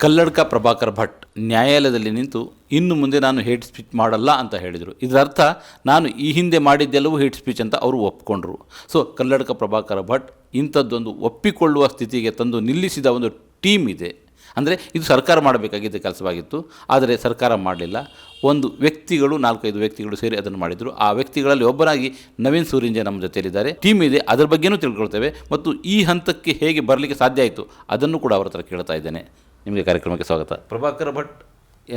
ಕಲ್ಲಡ್ಕ ಪ್ರಭಾಕರ್ ಭಟ್ ನ್ಯಾಯಾಲಯದಲ್ಲಿ ನಿಂತು ಇನ್ನು ಮುಂದೆ ನಾನು ಹೇಟ್ ಸ್ಪೀಚ್ ಮಾಡಲ್ಲ ಅಂತ ಹೇಳಿದರು. ಇದರರ್ಥ ನಾನು ಈ ಹಿಂದೆ ಮಾಡಿದ್ದೆಲ್ಲವೂ ಹೇಟ್ ಸ್ಪೀಚ್ ಅಂತ ಅವರು ಒಪ್ಪಿಕೊಂಡ್ರು. ಸೊ ಕಲ್ಲಡ್ಕ ಪ್ರಭಾಕರ್ ಭಟ್ ಇಂಥದ್ದೊಂದು ಒಪ್ಪಿಕೊಳ್ಳುವ ಸ್ಥಿತಿಗೆ ತಂದು ನಿಲ್ಲಿಸಿದ ಒಂದು ಟೀಮ್ ಇದೆ. ಅಂದರೆ ಇದು ಸರ್ಕಾರ ಮಾಡಬೇಕಾಗಿದ್ದ ಕೆಲಸವಾಗಿತ್ತು, ಆದರೆ ಸರ್ಕಾರ ಮಾಡಲಿಲ್ಲ. ಒಂದು ವ್ಯಕ್ತಿಗಳು 4-5 ವ್ಯಕ್ತಿಗಳು ಸೇರಿ ಅದನ್ನು ಮಾಡಿದರು. ಆ ವ್ಯಕ್ತಿಗಳಲ್ಲಿ ಒಬ್ಬರಾಗಿ ನವೀನ್ ಸೂರಿಂಜೆ ನಮ್ಮ ಜೊತೆಯಲ್ಲಿದ್ದಾರೆ. ಟೀಮ್ ಇದೆ, ಅದರ ಬಗ್ಗೆಯೂ ತಿಳ್ಕೊಳ್ತೇವೆ ಮತ್ತು ಈ ಹಂತಕ್ಕೆ ಹೇಗೆ ಬರಲಿಕ್ಕೆ ಸಾಧ್ಯ ಆಯಿತು ಅದನ್ನು ಕೂಡ ಅವರ ಹತ್ರ ಕೇಳ್ತಾ ಇದ್ದೇನೆ. ನಿಮಗೆ ಕಾರ್ಯಕ್ರಮಕ್ಕೆ ಸ್ವಾಗತ. ಪ್ರಭಾಕರ್ ಭಟ್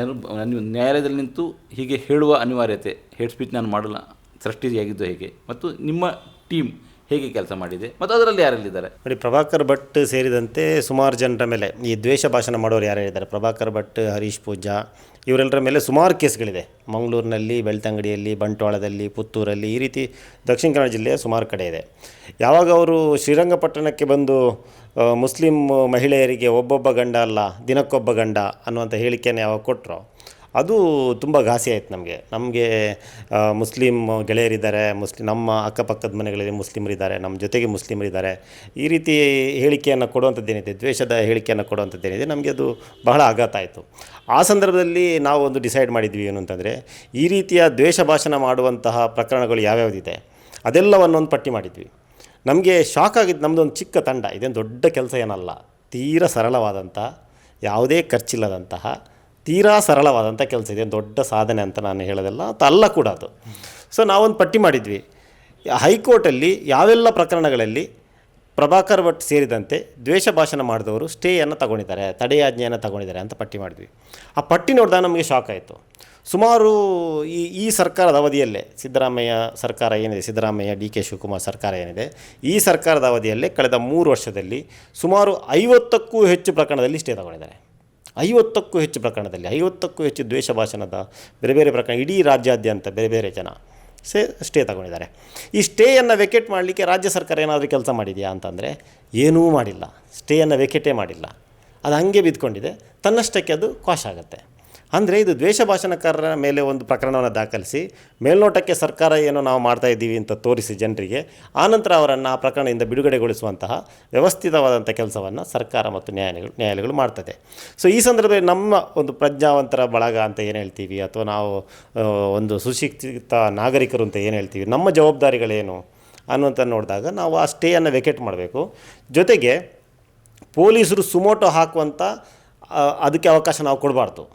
ಏನು ನೀವು ನ್ಯಾಯಾಲಯದಲ್ಲಿ ನಿಂತು ಹೀಗೆ ಹೇಳುವ ಅನಿವಾರ್ಯತೆ, ಹೇಟ್ ಸ್ಪೀಚ್ ನಾನು ಮಾಡಲ್ಲ ಸೃಷ್ಟಿಯಾಗಿದ್ದು ಹೇಗೆ ಮತ್ತು ನಿಮ್ಮ ಟೀಮ್ ಹೇಗೆ ಕೆಲಸ ಮಾಡಿದೆ ಮತ್ತು ಅದರಲ್ಲಿ ಯಾರೆಲ್ಲಿದ್ದಾರೆ? ನೋಡಿ, ಪ್ರಭಾಕರ್ ಭಟ್ ಸೇರಿದಂತೆ ಸುಮಾರು ಜನರ ಮೇಲೆ ಈ ದ್ವೇಷ ಭಾಷಣ ಮಾಡೋರು ಯಾರ್ಯಾರಿದ್ದಾರೆ, ಪ್ರಭಾಕರ್ ಭಟ್, ಹರೀಶ್ ಪೂಜಾ, ಇವರೆಲ್ಲರ ಮೇಲೆ ಸುಮಾರು ಕೇಸ್ಗಳಿದೆ. ಮಂಗಳೂರಿನಲ್ಲಿ, ಬೆಳ್ತಂಗಡಿಯಲ್ಲಿ, ಬಂಟ್ವಾಳದಲ್ಲಿ, ಪುತ್ತೂರಲ್ಲಿ, ಈ ರೀತಿ ದಕ್ಷಿಣ ಕನ್ನಡ ಜಿಲ್ಲೆಯ ಸುಮಾರು ಕಡೆ ಇದೆ. ಯಾವಾಗ ಅವರು ಶ್ರೀರಂಗಪಟ್ಟಣಕ್ಕೆ ಬಂದು ಮುಸ್ಲಿಂ ಮಹಿಳೆಯರಿಗೆ ಒಬ್ಬೊಬ್ಬ ಗಂಡ ಅಲ್ಲ ದಿನಕ್ಕೊಬ್ಬ ಗಂಡ ಅನ್ನುವಂಥ ಹೇಳಿಕೆಯನ್ನು ಯಾವಾಗ ಕೊಟ್ಟರೋ ಅದು ತುಂಬ ಘಾಸಿ ಆಯಿತು ನಮಗೆ. ಮುಸ್ಲಿಂ ಗೆಳೆಯರಿದ್ದಾರೆ, ನಮ್ಮ ಅಕ್ಕಪಕ್ಕದ ಮನೆಗಳಲ್ಲಿ ಮುಸ್ಲಿಮರಿದ್ದಾರೆ, ನಮ್ಮ ಜೊತೆಗೆ ಮುಸ್ಲಿಮರಿದ್ದಾರೆ, ಈ ರೀತಿ ಹೇಳಿಕೆಯನ್ನು ಕೊಡುವಂಥದ್ದೇನಿದೆ, ದ್ವೇಷದ ಹೇಳಿಕೆಯನ್ನು ಕೊಡುವಂಥದ್ದೇನಿದೆ, ನಮಗೆ ಅದು ಬಹಳ ಆಘಾತ ಆಯಿತು. ಆ ಸಂದರ್ಭದಲ್ಲಿ ನಾವು ಒಂದು ಡಿಸೈಡ್ ಮಾಡಿದ್ವಿ ಏನು ಅಂತಂದರೆ, ಈ ರೀತಿಯ ದ್ವೇಷ ಭಾಷಣ ಮಾಡುವಂತಹ ಪ್ರಕರಣಗಳು ಯಾವ್ಯಾವುದಿದೆ ಅದೆಲ್ಲವನ್ನೊಂದು ಪಟ್ಟಿ ಮಾಡಿದ್ವಿ. ನಮಗೆ ಶಾಕ್ ಆಗಿದ್ದು, ನಮ್ಮದೊಂದು ಚಿಕ್ಕ ತಂಡ, ಇದೇನು ದೊಡ್ಡ ಕೆಲಸ ಏನಲ್ಲ, ತೀರ ಸರಳವಾದಂಥ, ಯಾವುದೇ ಖರ್ಚಿಲ್ಲದಂತಹ ತೀರಾ ಸರಳವಾದಂಥ ಕೆಲಸ ಇದೆ. ದೊಡ್ಡ ಸಾಧನೆ ಅಂತ ನಾನು ಹೇಳೋದಲ್ಲ, ಅಲ್ಲ ಕೂಡ ಅದು. ಸೊ ನಾವೊಂದು ಪಟ್ಟಿ ಮಾಡಿದ್ವಿ, ಹೈಕೋರ್ಟಲ್ಲಿ ಯಾವೆಲ್ಲ ಪ್ರಕರಣಗಳಲ್ಲಿ ಪ್ರಭಾಕರ್ ಭಟ್ ಸೇರಿದಂತೆ ದ್ವೇಷ ಭಾಷಣ ಮಾಡಿದವರು ಸ್ಟೇಯನ್ನು ತಗೊಂಡಿದ್ದಾರೆ, ತಡೆಯಾಜ್ಞೆಯನ್ನು ತಗೊಂಡಿದ್ದಾರೆ ಅಂತ ಪಟ್ಟಿ ಮಾಡಿದ್ವಿ. ಆ ಪಟ್ಟಿ ನೋಡಿದಾಗ ನಮಗೆ ಶಾಕ್ ಆಯಿತು. ಸುಮಾರು ಈ ಸರ್ಕಾರದ ಅವಧಿಯಲ್ಲೇ ಸಿದ್ದರಾಮಯ್ಯ ಸರ್ಕಾರ ಏನಿದೆ, ಸಿದ್ದರಾಮಯ್ಯ DK ಶಿವಕುಮಾರ್ ಸರ್ಕಾರ ಏನಿದೆ, ಈ ಸರ್ಕಾರದ ಅವಧಿಯಲ್ಲೇ ಕಳೆದ 3 ವರ್ಷದಲ್ಲಿ ಸುಮಾರು 50ಕ್ಕೂ ಹೆಚ್ಚು ಪ್ರಕರಣದಲ್ಲಿ ಸ್ಟೇ ತಗೊಂಡಿದ್ದಾರೆ. 50ಕ್ಕೂ ಹೆಚ್ಚು ಪ್ರಕರಣದಲ್ಲಿ 50ಕ್ಕೂ ಹೆಚ್ಚು ದ್ವೇಷ ಭಾಷಣದ ಬೇರೆ ಬೇರೆ ಪ್ರಕರಣ ಇಡೀ ರಾಜ್ಯಾದ್ಯಂತ ಬೇರೆ ಬೇರೆ ಜನ ಸ್ಟೇ ತಗೊಂಡಿದ್ದಾರೆ. ಈ ಸ್ಟೇಯನ್ನು ವೆಕೇಟ್ ಮಾಡಲಿಕ್ಕೆ ರಾಜ್ಯ ಸರ್ಕಾರ ಏನಾದರೂ ಕೆಲಸ ಮಾಡಿದೆಯಾ ಅಂತಂದರೆ ಏನೂ ಮಾಡಿಲ್ಲ. ಸ್ಟೇಯನ್ನು ವೆಕೇಟೇ ಮಾಡಿಲ್ಲ, ಅದು ಹಾಗೆ ಬಿದ್ದುಕೊಂಡಿದೆ. ತನ್ನಷ್ಟಕ್ಕೆ ಅದು ಕ್ವಾಶ್ ಆಗುತ್ತೆ. ಅಂದರೆ ಇದು ದ್ವೇಷ ಭಾಷಣಕಾರರ ಮೇಲೆ ಒಂದು ಪ್ರಕರಣವನ್ನು ದಾಖಲಿಸಿ ಮೇಲ್ನೋಟಕ್ಕೆ ಸರ್ಕಾರ ಏನೋ ನಾವು ಮಾಡ್ತಾಯಿದ್ದೀವಿ ಅಂತ ತೋರಿಸಿ ಜನರಿಗೆ, ಆನಂತರ ಅವರನ್ನು ಆ ಪ್ರಕರಣದಿಂದ ಬಿಡುಗಡೆಗೊಳಿಸುವಂತಹ ವ್ಯವಸ್ಥಿತವಾದಂಥ ಕೆಲಸವನ್ನು ಸರ್ಕಾರ ಮತ್ತು ನ್ಯಾಯಾಲಯಗಳು ಮಾಡ್ತದೆ. ಸೊ ಈ ಸಂದರ್ಭದಲ್ಲಿ ನಮ್ಮ ಒಂದು ಪ್ರಜ್ಞಾವಂತರ ಬಳಗ ಅಂತ ಏನು ಹೇಳ್ತೀವಿ, ಅಥವಾ ನಾವು ಒಂದು ಸುಶಿಕ್ಷಿತ ನಾಗರಿಕರು ಅಂತ ಏನು ಹೇಳ್ತೀವಿ, ನಮ್ಮ ಜವಾಬ್ದಾರಿಗಳೇನು ಅನ್ನುವಂಥ ನೋಡಿದಾಗ ನಾವು ಆ ಸ್ಟೇಯನ್ನು ವೆಕೇಟ್ ಮಾಡಬೇಕು. ಜೊತೆಗೆ ಪೊಲೀಸರು ಸುಮೋಟೋ ಹಾಕುವಂಥ ಅದಕ್ಕೆ ಅವಕಾಶ ನಾವು ಕೊಡಬಾರ್ದು.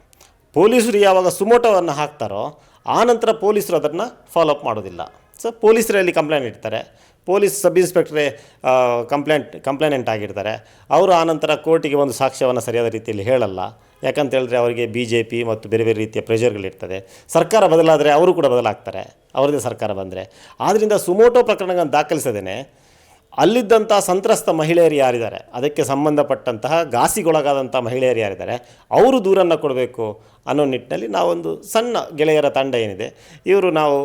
ಪೊಲೀಸರು ಯಾವಾಗ ಸುಮೋಟೋವನ್ನು ಹಾಕ್ತಾರೋ ಆನಂತರ ಪೊಲೀಸರು ಅದನ್ನು ಫಾಲೋಅಪ್ ಮಾಡೋದಿಲ್ಲ. ಸೊ ಪೊಲೀಸರಲ್ಲಿ ಕಂಪ್ಲೇಂಟ್ ಇಡ್ತಾರೆ, ಪೊಲೀಸ್ ಸಬ್ ಇನ್ಸ್ಪೆಕ್ಟ್ರೇ ಕಂಪ್ಲೇನೆಂಟ್ ಆಗಿರ್ತಾರೆ. ಅವರು ಆನಂತರ ಕೋರ್ಟಿಗೆ ಒಂದು ಸಾಕ್ಷ್ಯವನ್ನು ಸರಿಯಾದ ರೀತಿಯಲ್ಲಿ ಹೇಳಲ್ಲ. ಯಾಕಂತ ಹೇಳಿದ್ರೆ ಅವರಿಗೆ BJP ಮತ್ತು ಬೇರೆ ಬೇರೆ ರೀತಿಯ ಪ್ರೆಷರ್ಗಳಿರ್ತದೆ. ಸರ್ಕಾರ ಬದಲಾದರೆ ಅವರು ಕೂಡ ಬದಲಾಗ್ತಾರೆ, ಅವರದೇ ಸರ್ಕಾರ ಬಂದರೆ. ಆದ್ದರಿಂದ ಸುಮೋಟೋ ಪ್ರಕರಣಗಳನ್ನು ದಾಖಲಿಸದೇನೆ ಅಲ್ಲಿದ್ದಂಥ ಸಂತ್ರಸ್ತ ಮಹಿಳೆಯರು ಯಾರಿದ್ದಾರೆ, ಅದಕ್ಕೆ ಸಂಬಂಧಪಟ್ಟಂತಹ ಘಾಸಿಗೊಳಗಾದಂಥ ಮಹಿಳೆಯರು ಯಾರಿದ್ದಾರೆ, ಅವರು ದೂರನ್ನು ಕೊಡಬೇಕು ಅನ್ನೋ ನಿಟ್ಟಿನಲ್ಲಿ ನಾವೊಂದು ಸಣ್ಣ ಗೆಳೆಯರ ತಂಡ ಏನಿದೆ, ನಾವು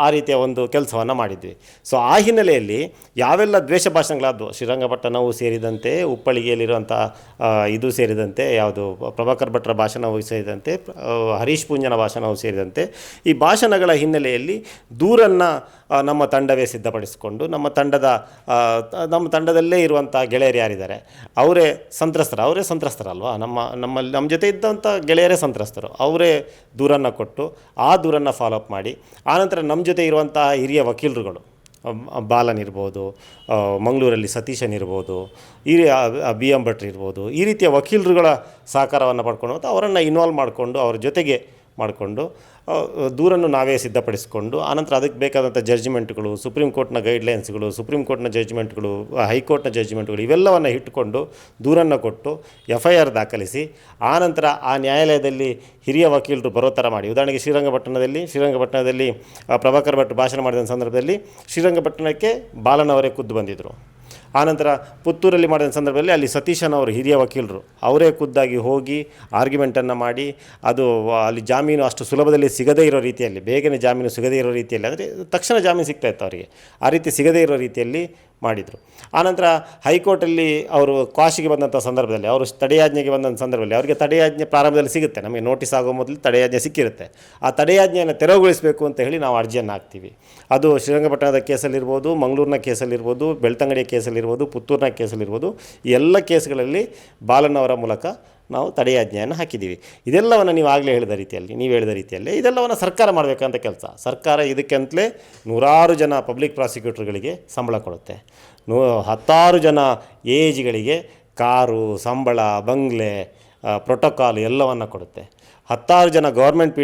ಆ ರೀತಿಯ ಒಂದು ಕೆಲಸವನ್ನು ಮಾಡಿದ್ವಿ. ಸೊ ಆ ಹಿನ್ನೆಲೆಯಲ್ಲಿ ಯಾವೆಲ್ಲ ದ್ವೇಷ ಭಾಷಣಗಳಾದವು, ಶ್ರೀರಂಗಪಟ್ಟಣವು ಸೇರಿದಂತೆ, ಉಪ್ಪಳಿಗೆಯಲ್ಲಿರುವಂಥ ಇದು ಸೇರಿದಂತೆ, ಯಾವುದು ಪ್ರಭಾಕರ್ ಭಟ್ರ ಭಾಷಣವು ಸೇರಿದಂತೆ, ಹರೀಶ್ ಪೂಂಜನ ಭಾಷಣವು ಸೇರಿದಂತೆ, ಈ ಭಾಷಣಗಳ ಹಿನ್ನೆಲೆಯಲ್ಲಿ ದೂರನ್ನು ನಮ್ಮ ತಂಡವೇ ಸಿದ್ಧಪಡಿಸಿಕೊಂಡು, ನಮ್ಮ ತಂಡದಲ್ಲೇ ಇರುವಂಥ ಗೆಳೆಯರು ಯಾರಿದ್ದಾರೆ ಅವರೇ ಸಂತ್ರಸ್ತರಲ್ವಾ, ನಮ್ಮ ಜೊತೆ ಇದ್ದಂಥ ಗೆಳೆಯರೇ ಸಂತ್ರಸ್ತರು, ಅವರೇ ದೂರನ್ನು ಕೊಟ್ಟು ಆ ದೂರನ್ನು ಫಾಲೋಅಪ್ ಮಾಡಿ, ಆನಂತರ ನಮ್ಮ ಜೊತೆ ಇರುವಂತಹ ಹಿರಿಯ ವಕೀಲರುಗಳು, ಬಾಲನ್ ಇರ್ಬೋದು, ಮಂಗಳೂರಲ್ಲಿ ಸತೀಶನ್ ಇರ್ಬೋದು, BM ಭಟ್ರು ಇರ್ಬೋದು, ಈ ರೀತಿಯ ವಕೀಲರುಗಳ ಸಹಕಾರವನ್ನು ಪಡ್ಕೊಂಡು ಅವರನ್ನು ಇನ್ವಾಲ್ವ್ ಮಾಡಿಕೊಂಡು, ಅವರ ಜೊತೆಗೆ ಮಾಡಿಕೊಂಡು ದೂರನ್ನು ನಾವೇ ಸಿದ್ಧಪಡಿಸಿಕೊಂಡು, ಆನಂತರ ಅದಕ್ಕೆ ಬೇಕಾದಂಥ ಜಡ್ಜ್ಮೆಂಟ್ಗಳು, ಸುಪ್ರೀಂ ಕೋರ್ಟ್ನ ಗೈಡ್ಲೈನ್ಸ್ಗಳು, ಸುಪ್ರೀಂ ಕೋರ್ಟ್ನ ಜಡ್ಜ್ಮೆಂಟ್ಗಳು, ಹೈಕೋರ್ಟ್ನ ಜಡ್ಜ್ಮೆಂಟ್ಗಳು, ಇವೆಲ್ಲವನ್ನು ಇಟ್ಟುಕೊಂಡು ದೂರನ್ನು ಕೊಟ್ಟು FIR ದಾಖಲಿಸಿ, ಆನಂತರ ಆ ನ್ಯಾಯಾಲಯದಲ್ಲಿ ಹಿರಿಯ ವಕೀಲರು ಬರೋ ಥರ ಮಾಡಿ. ಉದಾಹರಣೆಗೆ ಶ್ರೀರಂಗಪಟ್ಟಣದಲ್ಲಿ ಪ್ರಭಾಕರ್ ಭಟ್ ಭಾಷಣ ಮಾಡಿದ ಸಂದರ್ಭದಲ್ಲಿ ಶ್ರೀರಂಗಪಟ್ಟಣಕ್ಕೆ ಬಾಲನವರೇ ಖುದ್ದು ಬಂದಿದ್ದರು. ಆನಂತರ ಪುತ್ತೂರಲ್ಲಿ ಮಾಡಿದ ಸಂದರ್ಭದಲ್ಲಿ ಅಲ್ಲಿ ಸತೀಶನ್ ಅವರು ಹಿರಿಯ ವಕೀಲರು ಅವರೇ ಖುದ್ದಾಗಿ ಹೋಗಿ ಆರ್ಗ್ಯುಮೆಂಟನ್ನು ಮಾಡಿ, ಅದು ಅಲ್ಲಿ ಜಾಮೀನು ಅಷ್ಟು ಸುಲಭದಲ್ಲಿ ಸಿಗದೇ ಇರೋ ರೀತಿಯಲ್ಲಿ, ಬೇಗನೆ ಜಾಮೀನು ಸಿಗದೇ ಇರೋ ರೀತಿಯಲ್ಲಿ, ಅಂದರೆ ತಕ್ಷಣ ಜಾಮೀನು ಸಿಗ್ತಾಯಿತ್ತು ಅವರಿಗೆ, ಆ ರೀತಿ ಸಿಗದೇ ಇರೋ ರೀತಿಯಲ್ಲಿ ಮಾಡಿದರು. ಆನಂತರ ಹೈಕೋರ್ಟಲ್ಲಿ ಅವರು ಕ್ವಾಶಿಗೆ ಬಂದಂಥ ಸಂದರ್ಭದಲ್ಲಿ, ಅವರು ತಡೆಯಾಜ್ಞೆಗೆ ಬಂದಂಥ ಸಂದರ್ಭದಲ್ಲಿ, ಅವರಿಗೆ ತಡೆಯಾಜ್ಞೆ ಪ್ರಾರಂಭದಲ್ಲಿ ಸಿಗುತ್ತೆ, ನಮಗೆ ನೋಟಿಸ್ ಆಗೋ ಮೊದಲು ತಡೆಯಾಜ್ಞೆ ಸಿಕ್ಕಿರುತ್ತೆ. ಆ ತಡೆಯಾಜ್ಞೆಯನ್ನು ತೆರವುಗೊಳಿಸಬೇಕು ಅಂತ ಹೇಳಿ ನಾವು ಅರ್ಜಿಯನ್ನು ಹಾಕ್ತೀವಿ. ಅದು ಶ್ರೀರಂಗಪಟ್ಟಣದ ಕೇಸಲ್ಲಿರ್ಬೋದು, ಮಂಗಳೂರಿನ ಕೇಸಲ್ಲಿರ್ಬೋದು, ಬೆಳ್ತಂಗಡಿಯ ಕೇಸಲ್ಲಿರ್ಬೋದು, ಪುತ್ತೂರಿನ ಕೇಸಲ್ಲಿರ್ಬೋದು, ಈ ಎಲ್ಲ ಕೇಸ್ಗಳಲ್ಲಿ ಬಾಲನ್ ಅವರ ಮೂಲಕ ನಾವು ತಡೆಯಾಜ್ಞೆಯನ್ನು ಹಾಕಿದ್ದೀವಿ. ಇದೆಲ್ಲವನ್ನು ನೀವು ಆಗಲೇ ನೀವು ಹೇಳಿದ ರೀತಿಯಲ್ಲಿ ಇದೆಲ್ಲವನ್ನು ಸರ್ಕಾರ ಮಾಡಬೇಕಂತ ಕೆಲಸ. ಸರ್ಕಾರ ಇದಕ್ಕಂತಲೇ ನೂರಾರು ಜನ ಪಬ್ಲಿಕ್ ಪ್ರಾಸಿಕ್ಯೂಟರ್ಗಳಿಗೆ ಸಂಬಳ ಕೊಡುತ್ತೆ, 10 ಜನ ಏಜ್ಗಳಿಗೆ ಕಾರು, ಸಂಬಳ, ಬಂಗ್ಲೆ, ಪ್ರೋಟೋಕಾಲ್ ಎಲ್ಲವನ್ನು ಕೊಡುತ್ತೆ. 10 ಜನ ಗೌರ್ಮೆಂಟ್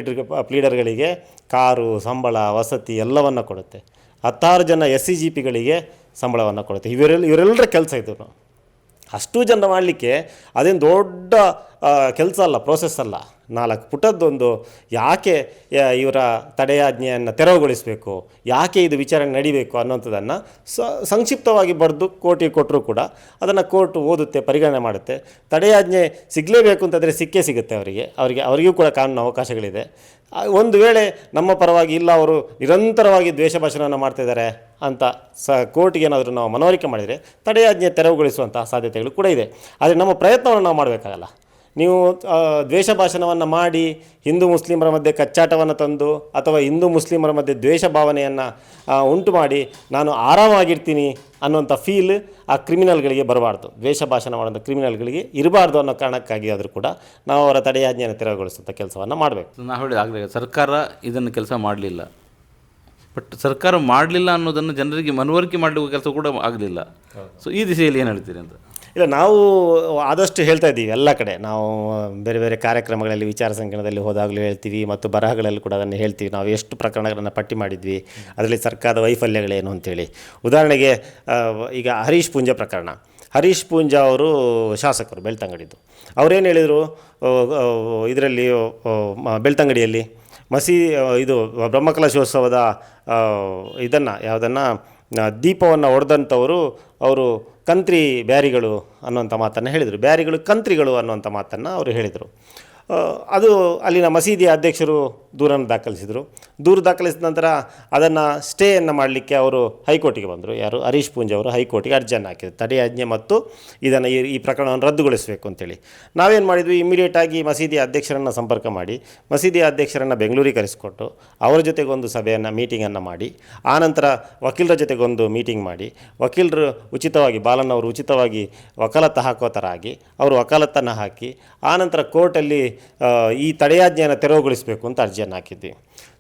ಪ್ಲೀಡರ್ಗಳಿಗೆ ಕಾರು, ಸಂಬಳ, ವಸತಿ ಎಲ್ಲವನ್ನು ಕೊಡುತ್ತೆ. 10 ಜನ SCGPಗಳಿಗೆ ಸಂಬಳವನ್ನು ಕೊಡುತ್ತೆ. ಇವರೆಲ್ಲರ ಕೆಲಸ ಇದು. ಅಷ್ಟು ಜನ ಮಾಡಲಿಕ್ಕೆ ಅದೇನು ದೊಡ್ಡ ಕೆಲಸ ಅಲ್ಲ, ಪ್ರೋಸೆಸ್ ಅಲ್ಲ. 4 ಪುಟದ್ದೊಂದು ಯಾಕೆ ಇವರ ತಡೆಯಾಜ್ಞೆಯನ್ನು ತೆರವುಗೊಳಿಸಬೇಕು, ಯಾಕೆ ಇದು ವಿಚಾರಣೆ ನಡಿಬೇಕು ಅನ್ನೋಂಥದ್ದನ್ನು ಸಂಕ್ಷಿಪ್ತವಾಗಿ ಬರೆದು ಕೋರ್ಟಿಗೆ ಕೊಟ್ಟರೂ ಕೂಡ ಅದನ್ನು ಕೋರ್ಟ್ ಓದುತ್ತೆ, ಪರಿಗಣನೆ ಮಾಡುತ್ತೆ. ತಡೆಯಾಜ್ಞೆ ಸಿಗಲೇಬೇಕು ಅಂತಂದರೆ ಸಿಕ್ಕೇ ಸಿಗುತ್ತೆ ಅವರಿಗೂ ಕೂಡ ಕಾನೂನು ಅವಕಾಶಗಳಿದೆ. ಒಂದು ವೇಳೆ ನಮ್ಮ ಪರವಾಗಿ ಇಲ್ಲ, ಅವರು ನಿರಂತರವಾಗಿ ದ್ವೇಷ ಭಾಷಣವನ್ನು ಮಾಡ್ತಿದ್ದಾರೆ ಅಂತ ಕೋರ್ಟಿಗೆ ಏನಾದರೂ ನಾವು ಮನವರಿಕೆ ಮಾಡಿದರೆ ತಡೆಯಾಜ್ಞೆ ತೆರವುಗೊಳಿಸುವಂಥ ಸಾಧ್ಯತೆಗಳು ಕೂಡ ಇದೆ. ಆದರೆ ನಮ್ಮ ಪ್ರಯತ್ನವನ್ನು ನಾವು ಮಾಡಬೇಕಾಗಲ್ಲ. ನೀವು ದ್ವೇಷ ಭಾಷಣವನ್ನು ಮಾಡಿ ಹಿಂದೂ ಮುಸ್ಲಿಮರ ಮಧ್ಯೆ ಕಚ್ಚಾಟವನ್ನು ತಂದು ಅಥವಾ ಹಿಂದೂ ಮುಸ್ಲಿಮರ ಮಧ್ಯೆ ದ್ವೇಷ ಭಾವನೆಯನ್ನು ಉಂಟು ಮಾಡಿ ನಾನು ಆರಾಮಾಗಿರ್ತೀನಿ ಅನ್ನುವಂಥ ಫೀಲ್ ಆ ಕ್ರಿಮಿನಲ್ಗಳಿಗೆ ಬರಬಾರ್ದು. ದ್ವೇಷ ಭಾಷಣ ಮಾಡುವಂಥ ಕ್ರಿಮಿನಲ್ಗಳಿಗೆ ಇರಬಾರ್ದು ಅನ್ನೋ ಕಾರಣಕ್ಕಾಗಿ ಆದರೂ ಕೂಡ ನಾವು ಅವರ ತಡೆಯಾಜ್ಞೆಯನ್ನು ತೆರವುಗೊಳಿಸುವಂಥ ಕೆಲಸವನ್ನು ಮಾಡಬೇಕು. ನಾವು ಹೇಳಿದ ಆಗಲೇ ಸರ್ಕಾರ ಇದನ್ನು ಕೆಲಸ ಮಾಡಲಿಲ್ಲ. ಬಟ್ ಸರ್ಕಾರ ಮಾಡಲಿಲ್ಲ ಅನ್ನೋದನ್ನು ಜನರಿಗೆ ಮನವರಿಕೆ ಮಾಡಲಿಕ್ಕೆ ಕೆಲಸ ಕೂಡ ಆಗಲಿಲ್ಲ. ಸೊ ಈ ದಿಸೆಯಲ್ಲಿ ಏನು ಹೇಳ್ತೀರಿ ಅಂತ? ಇಲ್ಲ, ನಾವು ಆದಷ್ಟು ಹೇಳ್ತಾ ಇದ್ದೀವಿ. ಎಲ್ಲ ಕಡೆ ನಾವು ಬೇರೆ ಬೇರೆ ಕಾರ್ಯಕ್ರಮಗಳಲ್ಲಿ, ವಿಚಾರ ಸಂಕಿರಣದಲ್ಲಿ ಹೋದಾಗಲೂ ಹೇಳ್ತೀವಿ ಮತ್ತು ಬರಹಗಳಲ್ಲಿ ಕೂಡ ಅದನ್ನು ಹೇಳ್ತೀವಿ. ನಾವು ಎಷ್ಟು ಪ್ರಕರಣಗಳನ್ನು ಪಟ್ಟಿ ಮಾಡಿದ್ವಿ, ಅದರಲ್ಲಿ ಸರ್ಕಾರದ ವೈಫಲ್ಯಗಳೇನು ಅಂತೇಳಿ. ಉದಾಹರಣೆಗೆ ಈಗ ಹರೀಶ್ ಪೂಂಜಾ ಪ್ರಕರಣ. ಹರೀಶ್ ಪೂಂಜಾ ಅವರು ಶಾಸಕರು ಬೆಳ್ತಂಗಡಿದ್ದು. ಅವರೇನು ಹೇಳಿದರು, ಇದರಲ್ಲಿ ಬೆಳ್ತಂಗಡಿಯಲ್ಲಿ ಇದು ಬ್ರಹ್ಮಕಲಶೋತ್ಸವದ ಯಾವುದನ್ನು ದೀಪವನ್ನು ಹೊಡೆದಂಥವರು ಅವರು ಕಂತ್ರಿ ಬ್ಯಾರಿಗಳು ಅನ್ನುವಂಥ ಮಾತನ್ನು ಹೇಳಿದರು. ಬ್ಯಾರಿಗಳು ಕಂತ್ರಿಗಳು ಅನ್ನುವಂಥ ಮಾತನ್ನು ಅವರು ಹೇಳಿದರು. ಅದು ಅಲ್ಲಿನ ಮಸೀದಿಯ ಅಧ್ಯಕ್ಷರು ದೂರನ್ನು ದಾಖಲಿಸಿದರು. ದೂರು ದಾಖಲಿಸಿದ ನಂತರ ಅದನ್ನು ಸ್ಟೇಯನ್ನು ಮಾಡಲಿಕ್ಕೆ ಅವರು ಹೈಕೋರ್ಟಿಗೆ ಬಂದರು. ಯಾರು? ಹರೀಶ್ ಪೂಂಜಾ ಅವರು ಹೈಕೋರ್ಟಿಗೆ ಅರ್ಜಿಯನ್ನು ಹಾಕಿದರು, ತಡೆಯಾಜ್ಞೆ ಮತ್ತು ಇದನ್ನು ಈ ಪ್ರಕರಣವನ್ನು ರದ್ದುಗೊಳಿಸಬೇಕು ಅಂತೇಳಿ. ನಾವೇನು ಮಾಡಿದ್ವಿ, ಇಮ್ಮಿಡಿಯೇಟಾಗಿ ಮಸೀದಿಯ ಅಧ್ಯಕ್ಷರನ್ನು ಸಂಪರ್ಕ ಮಾಡಿ ಮಸೀದಿಯ ಅಧ್ಯಕ್ಷರನ್ನು ಬೆಂಗಳೂರಿಗೆ ಕರೆಸಿಕೊಟ್ಟು ಅವರ ಜೊತೆಗೊಂದು ಮೀಟಿಂಗನ್ನು ಮಾಡಿ, ಆನಂತರ ವಕೀಲರ ಜೊತೆಗೊಂದು ಮೀಟಿಂಗ್ ಮಾಡಿ, ವಕೀಲರು ಉಚಿತವಾಗಿ ಬಾಲನ್ ಅವರು ಉಚಿತವಾಗಿ ವಕಾಲತ್ತು ಹಾಕೋ ಥರ ಆಗಿ ಅವರು ವಕಾಲತ್ತನ್ನು ಹಾಕಿ, ಆನಂತರ ಕೋರ್ಟಲ್ಲಿ ಈ ತಡೆಯಾಜ್ಞೆಯನ್ನು ತೆರವುಗೊಳಿಸಬೇಕು ಅಂತ ಅರ್ಜಿಯನ್ನು ಹಾಕಿದ್ವಿ.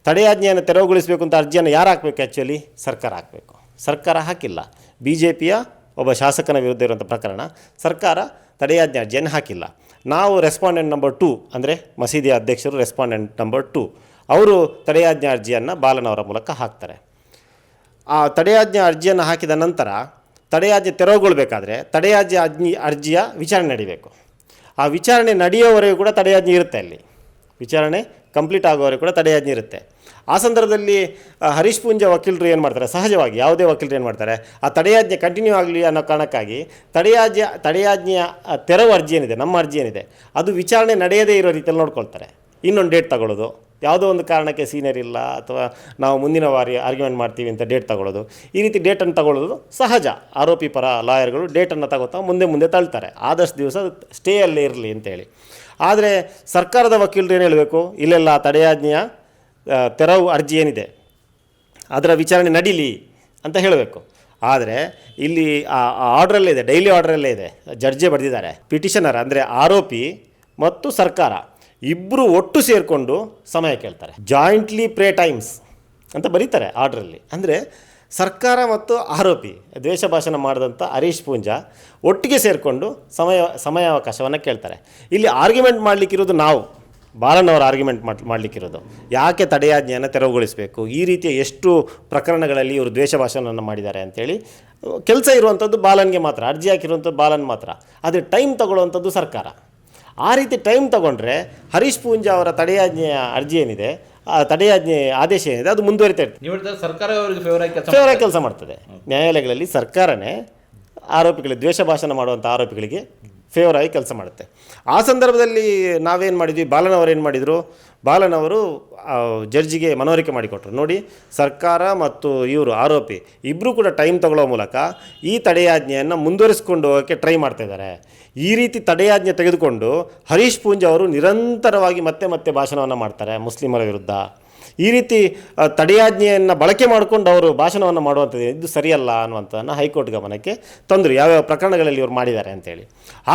ತಡೆಯಾಜ್ಞೆಯನ್ನು ತೆರವುಗೊಳಿಸಬೇಕು ಅಂತ ಅರ್ಜಿಯನ್ನು ಯಾರು ಹಾಕಬೇಕು? ಆ್ಯಕ್ಚುಲಿ ಸರ್ಕಾರ ಹಾಕಬೇಕು. ಸರ್ಕಾರ ಹಾಕಿಲ್ಲ. BJPಯ ಒಬ್ಬ ಶಾಸಕನ ವಿರುದ್ಧ ಇರುವಂಥ ಪ್ರಕರಣ, ಸರ್ಕಾರ ತಡೆಯಾಜ್ಞೆ ಅರ್ಜಿಯನ್ನು ಹಾಕಿಲ್ಲ. ನಾವು ರೆಸ್ಪಾಂಡೆಂಟ್ ನಂಬರ್ 2 ಅಂದರೆ ಮಸೀದಿಯ ಅಧ್ಯಕ್ಷರು ರೆಸ್ಪಾಂಡೆಂಟ್ ನಂಬರ್ 2 ಅವರು ತಡೆಯಾಜ್ಞೆ ಅರ್ಜಿಯನ್ನು ಬಾಲನವರ ಮೂಲಕ ಹಾಕ್ತಾರೆ. ಆ ತಡೆಯಾಜ್ಞೆ ಅರ್ಜಿಯನ್ನು ಹಾಕಿದ ನಂತರ ತಡೆಯಾಜ್ಞೆ ತೆರವುಗೊಳ್ಬೇಕಾದ್ರೆ ತಡೆಯಾಜ್ಞೆ ಅರ್ಜಿಯ ವಿಚಾರಣೆ ನಡೀಬೇಕು. ಆ ವಿಚಾರಣೆ ನಡೆಯೋವರೆಗೂ ಕೂಡ ತಡೆಯಾಜ್ಞೆ ಇರುತ್ತೆ. ಅಲ್ಲಿ ವಿಚಾರಣೆ ಕಂಪ್ಲೀಟ್ ಆಗೋವರೆಗೂ ಕೂಡ ತಡೆಯಾಜ್ಞೆ ಇರುತ್ತೆ. ಆ ಸಂದರ್ಭದಲ್ಲಿ ಹರೀಶ್ ಪೂಂಜಾ ವಕೀಲರು ಏನು ಮಾಡ್ತಾರೆ, ಸಹಜವಾಗಿ ಯಾವುದೇ ವಕೀಲರು ಏನು ಮಾಡ್ತಾರೆ, ಆ ತಡೆಯಾಜ್ಞೆ ಕಂಟಿನ್ಯೂ ಆಗಲಿ ಅನ್ನೋ ಕಾರಣಕ್ಕಾಗಿ ತಡೆಯಾಜ್ಞೆಯ ತೆರವು ಅರ್ಜಿ ಏನಿದೆ, ನಮ್ಮ ಅರ್ಜಿ ಏನಿದೆ, ಅದು ವಿಚಾರಣೆ ನಡೆಯದೇ ಇರೋ ರೀತಿಯಲ್ಲಿ ನೋಡ್ಕೊಳ್ತಾರೆ. ಇನ್ನೊಂದು ಡೇಟ್ ತಗೊಳ್ಳೋದು, ಯಾವುದೋ ಒಂದು ಕಾರಣಕ್ಕೆ ಸೀನಿಯರ್ ಇಲ್ಲ ಅಥವಾ ನಾವು ಮುಂದಿನ ವಾರ ಆರ್ಗ್ಯುಮೆಂಟ್ ಮಾಡ್ತೀವಿ ಅಂತ ಡೇಟ್ ತಗೊಳ್ಳೋದು, ಈ ರೀತಿ ಡೇಟನ್ನು ತಗೊಳ್ಳೋದು ಸಹಜ. ಆರೋಪಿ ಪರ ಲಾಯರ್ಗಳು ಡೇಟನ್ನು ತಗೋತಾ ಮುಂದೆ ತಳ್ತಾರೆ, ಆದಷ್ಟು ದಿವಸ ಸ್ಟೇಯಲ್ಲೇ ಇರಲಿ ಅಂತೇಳಿ. ಆದರೆ ಸರ್ಕಾರದ ವಕೀಲರು ಏನು ಹೇಳಬೇಕು, ಇಲ್ಲೆಲ್ಲ ತಡೆಯಾಜ್ಞೆಯ ತೆರವು ಅರ್ಜಿ ಏನಿದೆ ಅದರ ವಿಚಾರಣೆ ನಡೀಲಿ ಅಂತ ಹೇಳಬೇಕು. ಆದರೆ ಇಲ್ಲಿ ಆ ಆರ್ಡ್ರಲ್ಲೇ ಇದೆ, ಡೈಲಿ ಆರ್ಡ್ರಲ್ಲೇ ಇದೆ, ಜಡ್ಜೇ ಬರೆದಿದ್ದಾರೆ, ಪಿಟಿಷನರ್ ಅಂದರೆ ಆರೋಪಿ ಮತ್ತು ಸರ್ಕಾರ ಇಬ್ಬರು ಒಟ್ಟು ಸೇರಿಕೊಂಡು ಸಮಯ ಕೇಳ್ತಾರೆ. ಜಾಯಿಂಟ್ಲಿ ಪ್ಲೇ ಟೈಮ್ಸ್ ಅಂತ ಬರೀತಾರೆ ಆರ್ಡ್ರಲ್ಲಿ. ಅಂದರೆ ಸರ್ಕಾರ ಮತ್ತು ಆರೋಪಿ ದ್ವೇಷ ಭಾಷಣ ಮಾಡಿದಂಥ ಹರೀಶ್ ಪೂಂಜಾ ಒಟ್ಟಿಗೆ ಸೇರಿಕೊಂಡು ಸಮಯಾವಕಾಶವನ್ನು ಕೇಳ್ತಾರೆ. ಇಲ್ಲಿ ಆರ್ಗ್ಯುಮೆಂಟ್ ಮಾಡಲಿಕ್ಕಿರೋದು ನಾವು, ಬಾಲನವರು ಆರ್ಗ್ಯುಮೆಂಟ್ ಮಾಡಲಿಕ್ಕಿರೋದು ಯಾಕೆ ತಡೆಯಾಜ್ಞೆಯನ್ನು ತೆರವುಗೊಳಿಸಬೇಕು, ಈ ರೀತಿಯ ಎಷ್ಟು ಪ್ರಕರಣಗಳಲ್ಲಿ ಇವರು ದ್ವೇಷ ಭಾಷಣವನ್ನು ಮಾಡಿದ್ದಾರೆ ಅಂಥೇಳಿ ಕೆಲಸ ಇರುವಂಥದ್ದು ಬಾಲನ್ಗೆ ಮಾತ್ರ, ಅರ್ಜಿ ಹಾಕಿರುವಂಥದ್ದು ಬಾಲನ್ ಮಾತ್ರ. ಆದರೆ ಟೈಮ್ ತಗೊಳ್ಳುವಂಥದ್ದು ಸರ್ಕಾರ. ಆ ರೀತಿ ಟೈಮ್ ತಗೊಂಡ್ರೆ ಹರೀಶ್ ಪೂಂಜಾ ಅವರ ತಡೆಯಾಜ್ಞೆಯ ಅರ್ಜಿ ಏನಿದೆ, ಆ ತಡೆಯಾಜ್ಞೆ ಆದೇಶ ಏನಿದೆ ಅದು ಮುಂದುವರಿತಾ ಇರ್ತದೆ. ಸರ್ಕಾರ ಫೇವರಾಗಿ ಕೆಲಸ ಮಾಡ್ತದೆ. ನ್ಯಾಯಾಲಯಗಳಲ್ಲಿ ಸರ್ಕಾರನೇ ಆರೋಪಿಗಳಿಗೆ, ದ್ವೇಷ ಭಾಷಣ ಮಾಡುವಂಥ ಆರೋಪಿಗಳಿಗೆ ಫೇವರಾಗಿ ಕೆಲಸ ಮಾಡುತ್ತೆ. ಆ ಸಂದರ್ಭದಲ್ಲಿ ನಾವೇನು ಮಾಡಿದ್ವಿ, ಬಾಲನವರು ಏನು ಮಾಡಿದರು, ಬಾಲನವರು ಜಡ್ಜಿಗೆ ಮನವರಿಕೆ ಮಾಡಿಕೊಟ್ರು. ನೋಡಿ, ಸರ್ಕಾರ ಮತ್ತು ಇವರು ಆರೋಪಿ ಇಬ್ಬರೂ ಕೂಡ ಟೈಮ್ ತಗೊಳ್ಳೋ ಮೂಲಕ ಈ ತಡೆಯಾಜ್ಞೆಯನ್ನು ಮುಂದುವರಿಸ್ಕೊಂಡು ಹೋಗೋಕ್ಕೆ ಟ್ರೈ ಮಾಡ್ತಾಯಿದ್ದಾರೆ. ಈ ರೀತಿ ತಡೆಯಾಜ್ಞೆ ತೆಗೆದುಕೊಂಡು ಹರೀಶ್ ಪೂಂಜಾ ಅವರು ನಿರಂತರವಾಗಿ ಮತ್ತೆ ಭಾಷಣವನ್ನು ಮಾಡ್ತಾರೆ ಮುಸ್ಲಿಮರ ವಿರುದ್ಧ. ಈ ರೀತಿ ತಡೆಯಾಜ್ಞೆಯನ್ನು ಬಳಕೆ ಮಾಡಿಕೊಂಡು ಅವರು ಭಾಷಣವನ್ನು ಮಾಡುವಂಥದ್ದು ಇದು ಸರಿಯಲ್ಲ ಅನ್ನುವಂಥದ್ದನ್ನು ಹೈಕೋರ್ಟ್ ಗಮನಕ್ಕೆ ತಂದರು, ಯಾವ್ಯಾವ ಪ್ರಕರಣಗಳಲ್ಲಿ ಇವರು ಮಾಡಿದ್ದಾರೆ ಅಂತೇಳಿ.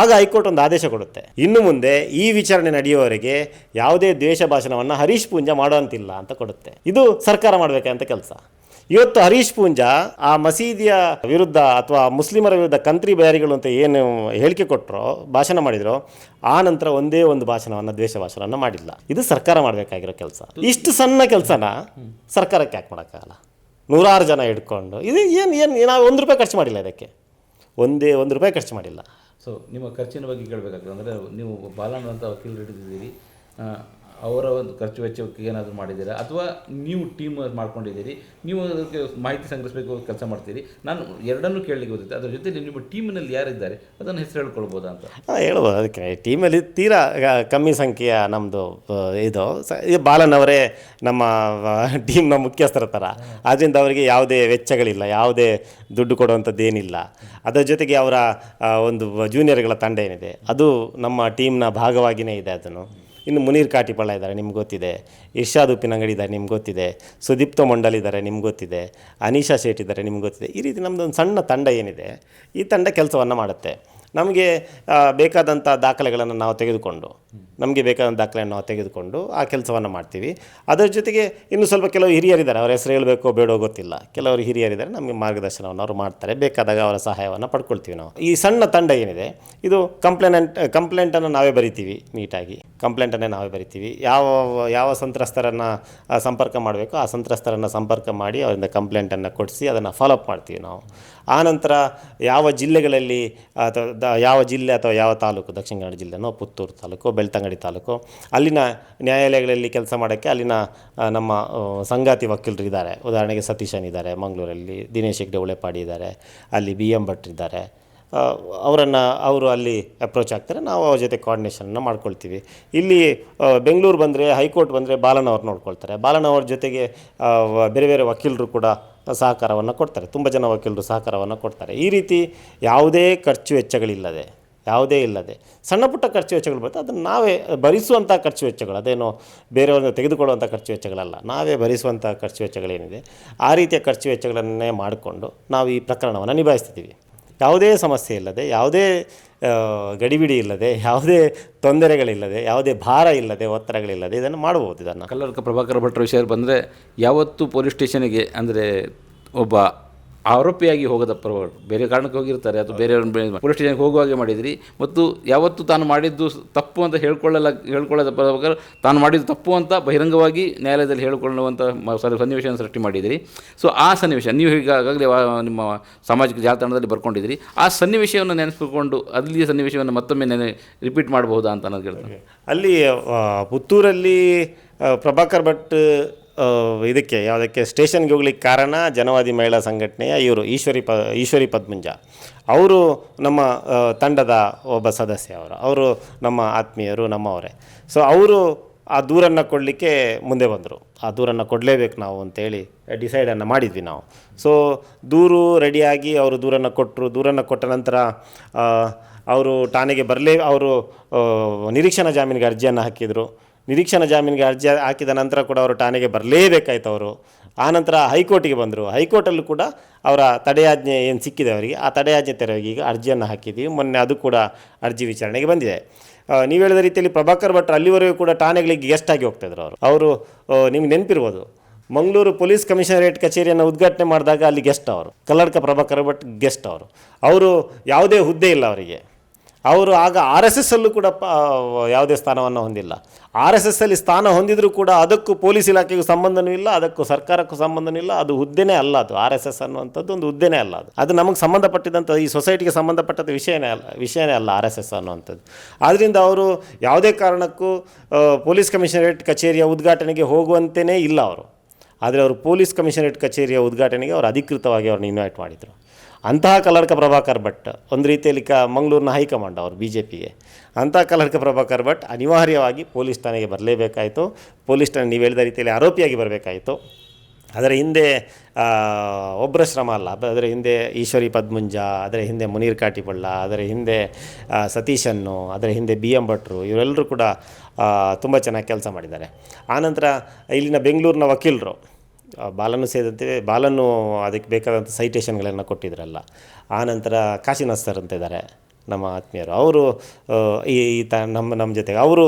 ಆಗ ಹೈಕೋರ್ಟ್ ಒಂದು ಆದೇಶ ಕೊಡುತ್ತೆ, ಇನ್ನು ಮುಂದೆ ಈ ವಿಚಾರಣೆ ನಡೆಯುವವರೆಗೆ ಯಾವುದೇ ದ್ವೇಷ ಭಾಷಣವನ್ನು ಹರೀಶ್ ಪೂಂಜಾ ಮಾಡುವಂತಿಲ್ಲ ಅಂತ ಕೊಡುತ್ತೆ. ಇದು ಸರ್ಕಾರ ಮಾಡಬೇಕಂತ ಕೆಲಸ. ಇವತ್ತು ಹರೀಶ್ ಪೂಂಜಾ ಆ ಮಸೀದಿಯ ವಿರುದ್ಧ ಅಥವಾ ಮುಸ್ಲಿಮರ ವಿರುದ್ಧ ಕಂತ್ರಿ ಬಯಾರಿಗಳು ಅಂತ ಏನು ಹೇಳಿಕೆ ಕೊಟ್ಟರೋ, ಭಾಷಣ ಮಾಡಿದ್ರು, ಆ ನಂತರ ಒಂದೇ ಒಂದು ಭಾಷಣವನ್ನು ದ್ವೇಷ ಭಾಷಣವನ್ನು ಮಾಡಿಲ್ಲ. ಇದು ಸರ್ಕಾರ ಮಾಡಬೇಕಾಗಿರೋ ಕೆಲಸ. ಇಷ್ಟು ಸಣ್ಣ ಕೆಲಸನ ಸರ್ಕಾರಕ್ಕೆ ಯಾಕೆ ಮಾಡೋಕ್ಕಾಗಲ್ಲ? 100 ಜನ ಹಿಡ್ಕೊಂಡು ಇದು ಏನು ನಾವು ₹1 ಖರ್ಚು ಮಾಡಿಲ್ಲ, ಇದಕ್ಕೆ ಒಂದೇ ₹1 ಖರ್ಚು ಮಾಡಿಲ್ಲ. ಸೊ ನಿಮ್ಮ ಖರ್ಚಿನ ಬಗ್ಗೆ ಕೇಳಬೇಕಾಗ್ತದೆ. ಅಂದರೆ ನೀವು ಬಾಲಣ್ಣ ಅಂತ ವಕೀಲರು ಹಿಡಿದಿದ್ದೀರಿ, ಅವರ ಒಂದು ಖರ್ಚು ವೆಚ್ಚಕ್ಕೆ ಏನಾದರೂ ಮಾಡಿದ್ದೀರಾ ಅಥವಾ ನೀವು ಟೀಮ್ ಮಾಡ್ಕೊಂಡಿದ್ದೀರಿ, ನೀವು ಅದಕ್ಕೆ ಮಾಹಿತಿ ಸಂಗ್ರಹಿಸಬೇಕು ಕೆಲಸ ಮಾಡ್ತೀರಿ. ನಾನು ಎರಡನ್ನೂ ಕೇಳಲಿಕ್ಕೆ ಗೊತ್ತಿತ್ತು. ಅದರ ಜೊತೆ ನಿಮ್ಮ ಟೀಮಿನಲ್ಲಿ ಯಾರಿದ್ದಾರೆ ಅದನ್ನು ಹೆಸರು ಹೇಳ್ಕೊಳ್ಬೋದಾ ಅಂತ? ಹೇಳ್ಬೋದು. ಅದಕ್ಕೆ ಟೀಮಲ್ಲಿ ತೀರಾ ಕಮ್ಮಿ ಸಂಖ್ಯೆಯ ನಮ್ಮದು ಇದು ಬಾಲನವರೇ ನಮ್ಮ ಟೀಮ್ನ ಮುಖ್ಯಸ್ಥರ ಥರ. ಆದ್ದರಿಂದ ಅವರಿಗೆ ಯಾವುದೇ ವೆಚ್ಚಗಳಿಲ್ಲ, ಯಾವುದೇ ದುಡ್ಡು ಕೊಡುವಂಥದ್ದೇನಿಲ್ಲ. ಅದರ ಜೊತೆಗೆ ಅವರ ಒಂದು ಜೂನಿಯರ್ಗಳ ತಂಡ ಏನಿದೆ ಅದು ನಮ್ಮ ಟೀಮ್ನ ಭಾಗವಾಗಿಯೇ ಇದೆ. ಅದನ್ನು ಇನ್ನು ಮುನೀರ್ ಕಾಟಿಪಳ್ಳ ಇದ್ದಾರೆ, ನಿಮ್ಗೆ ಗೊತ್ತಿದೆ. ಇರ್ಷಾದ್ ಉಪ್ಪಿನಂಗಡಿ ಇದ್ದಾರೆ, ನಿಮ್ಗೆ ಗೊತ್ತಿದೆ. ಸುದೀಪ್ತ ಮಂಡಲ್ ಇದ್ದಾರೆ, ನಿಮ್ಗೆ ಗೊತ್ತಿದೆ. ಅನೀಶಾ ಶೇಟ್ ಇದ್ದಾರೆ, ನಿಮ್ಗೆ ಗೊತ್ತಿದೆ. ಈ ರೀತಿ ನಮ್ಮದು ಒಂದು ಸಣ್ಣ ತಂಡ ಏನಿದೆ, ಈ ತಂಡ ಕೆಲಸವನ್ನು ಮಾಡುತ್ತೆ. ನಮಗೆ ಬೇಕಾದಂಥ ದಾಖಲೆಗಳನ್ನು ನಾವು ತೆಗೆದುಕೊಂಡು ಆ ಕೆಲಸವನ್ನು ಮಾಡ್ತೀವಿ. ಅದರ ಜೊತೆಗೆ ಇನ್ನು ಸ್ವಲ್ಪ ಕೆಲವು ಹಿರಿಯರಿದ್ದಾರೆ, ಅವರ ಹೆಸರು ಹೇಳಬೇಕೋ ಬೇಡೋ ಗೊತ್ತಿಲ್ಲ. ಕೆಲವರು ಹಿರಿಯರಿದ್ದಾರೆ, ನಮಗೆ ಮಾರ್ಗದರ್ಶನವನ್ನು ಅವರು ಮಾಡ್ತಾರೆ. ಬೇಕಾದಾಗ ಅವರ ಸಹಾಯವನ್ನು ಪಡ್ಕೊಳ್ತೀವಿ ನಾವು. ಈ ಸಣ್ಣ ತಂಡ ಏನಿದೆ ಇದು ಕಂಪ್ಲೇಂಟನ್ನು ನಾವೇ ಬರಿತೀವಿ, ನೀಟಾಗಿ ಕಂಪ್ಲೇಂಟನ್ನೇ ನಾವೇ ಬರಿತೀವಿ. ಯಾವ ಸಂತ್ರಸ್ತರನ್ನು ಸಂಪರ್ಕ ಮಾಡಬೇಕು ಆ ಸಂತ್ರಸ್ತರನ್ನು ಸಂಪರ್ಕ ಮಾಡಿ ಅವರಿಂದ ಕಂಪ್ಲೇಂಟನ್ನು ಕೊಡಿಸಿ ಅದನ್ನು ಫಾಲೋಅಪ್ ಮಾಡ್ತೀವಿ ನಾವು. ಆನಂತರ ಯಾವ ಜಿಲ್ಲೆಗಳಲ್ಲಿ ಯಾವ ಜಿಲ್ಲೆ ಅಥವಾ ಯಾವ ತಾಲೂಕು, ದಕ್ಷಿಣ ಕನ್ನಡ ಜಿಲ್ಲೆನೋ, ಪುತ್ತೂರು ತಾಲೂಕು, ಬೆಳ್ತಂಗಡಿ ತಾಲೂಕು, ಅಲ್ಲಿನ ನ್ಯಾಯಾಲಯಗಳಲ್ಲಿ ಕೆಲಸ ಮಾಡೋಕ್ಕೆ ಅಲ್ಲಿನ ನಮ್ಮ ಸಂಗಾತಿ ವಕೀಲರು ಇದ್ದಾರೆ. ಉದಾಹರಣೆಗೆ ಸತೀಶನ್ ಇದ್ದಾರೆ ಮಂಗಳೂರಲ್ಲಿ, ದಿನೇಶ್ ಹೆಗ್ಡೆ ಉಳೆಪಾಡಿ ಇದ್ದಾರೆ, ಅಲ್ಲಿ BM ಭಟ್ ಇದ್ದಾರೆ. ಅವರು ಅಲ್ಲಿ ಅಪ್ರೋಚ್ ಆಗ್ತಾರೆ, ನಾವು ಅವ್ರ ಜೊತೆ ಕೋಆರ್ಡಿನೇಷನನ್ನು ಮಾಡ್ಕೊಳ್ತೀವಿ. ಇಲ್ಲಿ ಬೆಂಗಳೂರು ಬಂದರೆ, ಹೈಕೋರ್ಟ್ ಬಂದರೆ ಬಾಲನವ್ರು ನೋಡ್ಕೊಳ್ತಾರೆ. ಬಾಲನವ್ರ ಜೊತೆಗೆ ಬೇರೆ ಬೇರೆ ವಕೀಲರು ಕೂಡ ಸಹಕಾರವನ್ನು ಕೊಡ್ತಾರೆ. ತುಂಬ ಜನ ವಕೀಲರು ಸಹಕಾರವನ್ನು ಕೊಡ್ತಾರೆ. ಈ ರೀತಿ ಯಾವುದೇ ಖರ್ಚು ವೆಚ್ಚಗಳಿಲ್ಲದೆ, ಸಣ್ಣ ಪುಟ್ಟ ಖರ್ಚು ವೆಚ್ಚಗಳು ಬರುತ್ತೆ, ಅದನ್ನು ನಾವೇ ಭರಿಸುವಂಥ ಖರ್ಚು ವೆಚ್ಚಗಳು, ಅದೇನೋ ಬೇರೆಯವ್ರನ್ನ ತೆಗೆದುಕೊಳ್ಳುವಂಥ ಖರ್ಚು ವೆಚ್ಚಗಳಲ್ಲ, ನಾವೇ ಭರಿಸುವಂಥ ಖರ್ಚು ವೆಚ್ಚಗಳೇನಿದೆ ಆ ರೀತಿಯ ಖರ್ಚು ವೆಚ್ಚಗಳನ್ನೇ ಮಾಡಿಕೊಂಡು ನಾವು ಈ ಪ್ರಕರಣವನ್ನು ನಿಭಾಯಿಸ್ತಿದ್ದೀವಿ. ಯಾವುದೇ ಸಮಸ್ಯೆ ಇಲ್ಲದೆ, ಯಾವುದೇ ಗಡಿಬಿಡಿ ಇಲ್ಲದೆ, ಯಾವುದೇ ತೊಂದರೆಗಳಿಲ್ಲದೆ, ಯಾವುದೇ ಭಾರ ಇಲ್ಲದೆ, ಒತ್ತಡಗಳಿಲ್ಲದೆ ಇದನ್ನು ಮಾಡ್ಬೋದು. ಇದನ್ನು ಕಲ್ಲಡ್ಕ ಪ್ರಭಾಕರ ಭಟ್ರ ವಿಷಯ ಬಂದರೆ ಯಾವತ್ತೂ ಪೊಲೀಸ್ ಸ್ಟೇಷನ್ಗೆ ಅಂದರೆ ಒಬ್ಬ ಆರೋಪಿಯಾಗಿ ಹೋಗೋದ ಬೇರೆ ಕಾರಣಕ್ಕೆ ಹೋಗಿರ್ತಾರೆ ಅಥವಾ ಬೇರೆಯವ್ರನ್ನ ಪೊಲೀಸ್ ಸ್ಟೇಷನ್ಗೆ ಹೋಗುವಾಗೆ ಮಾಡಿದಿರಿ. ಮತ್ತು ಯಾವತ್ತೂ ತಾನು ಮಾಡಿದ್ದು ತಪ್ಪು ಅಂತ ಹೇಳ್ಕೊಳ್ಳೋದ ಪ್ರಭಾಕರ್ ತಾನು ಮಾಡಿದ್ದು ತಪ್ಪು ಅಂತ ಬಹಿರಂಗವಾಗಿ ನ್ಯಾಯಾಲಯದಲ್ಲಿ ಹೇಳಿಕೊಳ್ಳುವಂಥ ಸನ್ನಿವೇಶವನ್ನು ಸೃಷ್ಟಿ ಮಾಡಿದಿರಿ. ಸೊ ಆ ಸನ್ನಿವೇಶ ನೀವು ಈಗಾಗಲೇ ನಿಮ್ಮ ಸಾಮಾಜಿಕ ಜಾಲತಾಣದಲ್ಲಿ ಬರ್ಕೊಂಡಿದ್ದೀರಿ. ಆ ಸನ್ನಿವೇಶವನ್ನು ನೆನೆಸ್ಕೊಂಡು ಅಲ್ಲಿಯ ಸನ್ನಿವೇಶವನ್ನು ಮತ್ತೊಮ್ಮೆ ರಿಪೀಟ್ ಮಾಡಬಹುದಾ ಅಂತ ನಾನು ಕೇಳ್ತೇನೆ. ಅಲ್ಲಿ ಪುತ್ತೂರಲ್ಲಿ ಪ್ರಭಾಕರ್ ಭಟ್ ಇದಕ್ಕೆ ಯಾವುದಕ್ಕೆ ಸ್ಟೇಷನ್ಗೆ ಹೋಗ್ಲಿಕ್ಕೆ ಕಾರಣ ಜನವಾದಿ ಮಹಿಳಾ ಸಂಘಟನೆಯ ಇವರು ಈಶ್ವರಿ ಪದ್ಮಂಜ ಅವರು ನಮ್ಮ ತಂಡದ ಒಬ್ಬ ಸದಸ್ಯ. ಅವರು ನಮ್ಮ ಆತ್ಮೀಯರು, ನಮ್ಮವರೇ. ಸೊ ಅವರು ಆ ದೂರನ್ನು ಕೊಡಲಿಕ್ಕೆ ಮುಂದೆ ಬಂದರು. ಆ ದೂರನ್ನು ಕೊಡಲೇಬೇಕು ನಾವು ಅಂತೇಳಿ ಡಿಸೈಡನ್ನು ಮಾಡಿದ್ವಿ ನಾವು. ಸೊ ದೂರು ರೆಡಿಯಾಗಿ ಅವರು ದೂರನ್ನು ಕೊಟ್ಟರು. ದೂರನ್ನು ಕೊಟ್ಟ ನಂತರ ಅವರು ಠಾಣೆಗೆ ಅವರು ನಿರೀಕ್ಷಣಾ ಜಾಮೀನಿಗೆ ಅರ್ಜಿಯನ್ನು ಹಾಕಿದರು. ನಿರೀಕ್ಷಣಾ ಜಾಮೀನಿಗೆ ಅರ್ಜಿ ಹಾಕಿದ ನಂತರ ಕೂಡ ಅವರು ಠಾಣೆಗೆ ಬರಲೇಬೇಕಾಯ್ತು ಅವರು. ಆನಂತರ ಹೈಕೋರ್ಟಿಗೆ ಬಂದರು. ಹೈಕೋರ್ಟಲ್ಲೂ ಕೂಡ ಅವರ ತಡೆಯಾಜ್ಞೆ ಏನು ಸಿಕ್ಕಿದೆ ಅವರಿಗೆ, ಆ ತಡೆಯಾಜ್ಞೆ ತೆರವಿಗೆ ಈಗ ಅರ್ಜಿಯನ್ನು ಹಾಕಿದ್ದೀವಿ. ಮೊನ್ನೆ ಅದು ಕೂಡ ಅರ್ಜಿ ವಿಚಾರಣೆಗೆ ಬಂದಿದೆ. ನೀವು ಹೇಳಿದ ರೀತಿಯಲ್ಲಿ ಪ್ರಭಾಕರ್ ಭಟ್ರು ಅಲ್ಲಿವರೆಗೂ ಕೂಡ ಠಾಣೆಗಳಿಗೆ ಗೆಸ್ಟ್ ಆಗಿ ಹೋಗ್ತಾಯಿದ್ರು ಅವರು. ನಿಮ್ಗೆ ನೆನಪಿರ್ಬೋದು, ಮಂಗಳೂರು ಪೊಲೀಸ್ ಕಮಿಷನರೇಟ್ ಕಚೇರಿಯನ್ನು ಉದ್ಘಾಟನೆ ಮಾಡಿದಾಗ ಅಲ್ಲಿ ಗೆಸ್ಟ್ ಅವರು, ಕಲ್ಲಡ್ಕ ಪ್ರಭಾಕರ್ ಭಟ್ ಗೆಸ್ಟ್ ಅವರು ಯಾವುದೇ ಹುದ್ದೆ ಇಲ್ಲ ಅವರಿಗೆ. ಅವರು ಆಗ RSS ಅಲ್ಲೂ ಕೂಡ ಯಾವುದೇ ಸ್ಥಾನವನ್ನು ಹೊಂದಿಲ್ಲ. RSS ಅಲ್ಲಿ ಸ್ಥಾನ ಹೊಂದಿದರೂ ಕೂಡ ಅದಕ್ಕೂ ಪೊಲೀಸ್ ಇಲಾಖೆಗೂ ಸಂಬಂಧನೂ ಇಲ್ಲ, ಅದಕ್ಕೂ ಸರ್ಕಾರಕ್ಕೂ ಸಂಬಂಧನೂ ಇಲ್ಲ. ಅದು ಹುದ್ದೆನೇ ಅಲ್ಲ. ಅದು RSS ಅನ್ನುವಂಥದ್ದು ಒಂದು ಹುದ್ದೆನೇ ಅಲ್ಲ. ಅದು ನಮಗೆ ಸಂಬಂಧಪಟ್ಟಿದ್ದಂಥ ಈ ಸೊಸೈಟಿಗೆ ಸಂಬಂಧಪಟ್ಟಂಥ ವಿಷಯನೇ ಅಲ್ಲ RSS ಅನ್ನುವಂಥದ್ದು. ಆದ್ದರಿಂದ ಅವರು ಯಾವುದೇ ಕಾರಣಕ್ಕೂ ಪೊಲೀಸ್ ಕಮಿಷನರೇಟ್ ಕಚೇರಿಯ ಉದ್ಘಾಟನೆಗೆ ಹೋಗುವಂತೆಯೇ ಇಲ್ಲ ಅವರು. ಆದರೆ ಅವರು ಪೊಲೀಸ್ ಕಮಿಷನರೇಟ್ ಕಚೇರಿಯ ಉದ್ಘಾಟನೆಗೆ ಅವರು ಅಧಿಕೃತವಾಗಿ ಅವ್ರನ್ನ ಇನ್ವೈಟ್ ಮಾಡಿದರು. ಅಂತಹ ಕಲ್ಲಡ್ಕ ಪ್ರಭಾಕರ್ ಭಟ್ ಒಂದು ರೀತಿಯಲ್ಲಿ ಮಂಗಳೂರಿನ ಹೈಕಮಾಂಡ್ ಅವರು BJPಗೆ. ಅಂತಹ ಕಲ್ಲಡ್ಕ ಪ್ರಭಾಕರ್ ಭಟ್ ಅನಿವಾರ್ಯವಾಗಿ ಪೊಲೀಸ್ ಠಾಣೆಗೆ ಬರಲೇಬೇಕಾಯಿತು. ಪೊಲೀಸ್ ಠಾಣೆ ನೀವು ಹೇಳಿದ ರೀತಿಯಲ್ಲಿ ಆರೋಪಿಯಾಗಿ ಬರಬೇಕಾಯಿತು. ಅದರ ಹಿಂದೆ ಒಬ್ಬರ ಶ್ರಮ ಅಲ್ಲ, ಅದರ ಹಿಂದೆ ಈಶ್ವರಿ ಪದ್ಮುಂಜ, ಅದರ ಹಿಂದೆ ಮುನೀರ್ ಕಾಟಿಪಳ್ಳ, ಅದರ ಹಿಂದೆ ಸತೀಶನ್ನು, ಅದರ ಹಿಂದೆ ಬಿ ಎಂ ಭಟ್ರು, ಇವರೆಲ್ಲರೂ ಕೂಡ ತುಂಬ ಚೆನ್ನಾಗಿ ಕೆಲಸ ಮಾಡಿದ್ದಾರೆ. ಆನಂತರ ಇಲ್ಲಿನ ಬೆಂಗಳೂರಿನ ವಕೀಲರು ಬಾಲನ್ನು ಸೇರಿದಂತೆ ಬಾಲನ್ನು ಅದಕ್ಕೆ ಬೇಕಾದಂಥ ಸೈಟೇಷನ್ಗಳನ್ನು ಕೊಟ್ಟಿದ್ರಲ್ಲ. ಆನಂತರ ಕಾಶಿನಾಥ್ ಸರ್ ಅಂತ ಇದ್ದಾರೆ ನಮ್ಮ ಆತ್ಮೀಯರು, ಅವರು ನಮ್ಮ ಜೊತೆಗೆ ಅವರು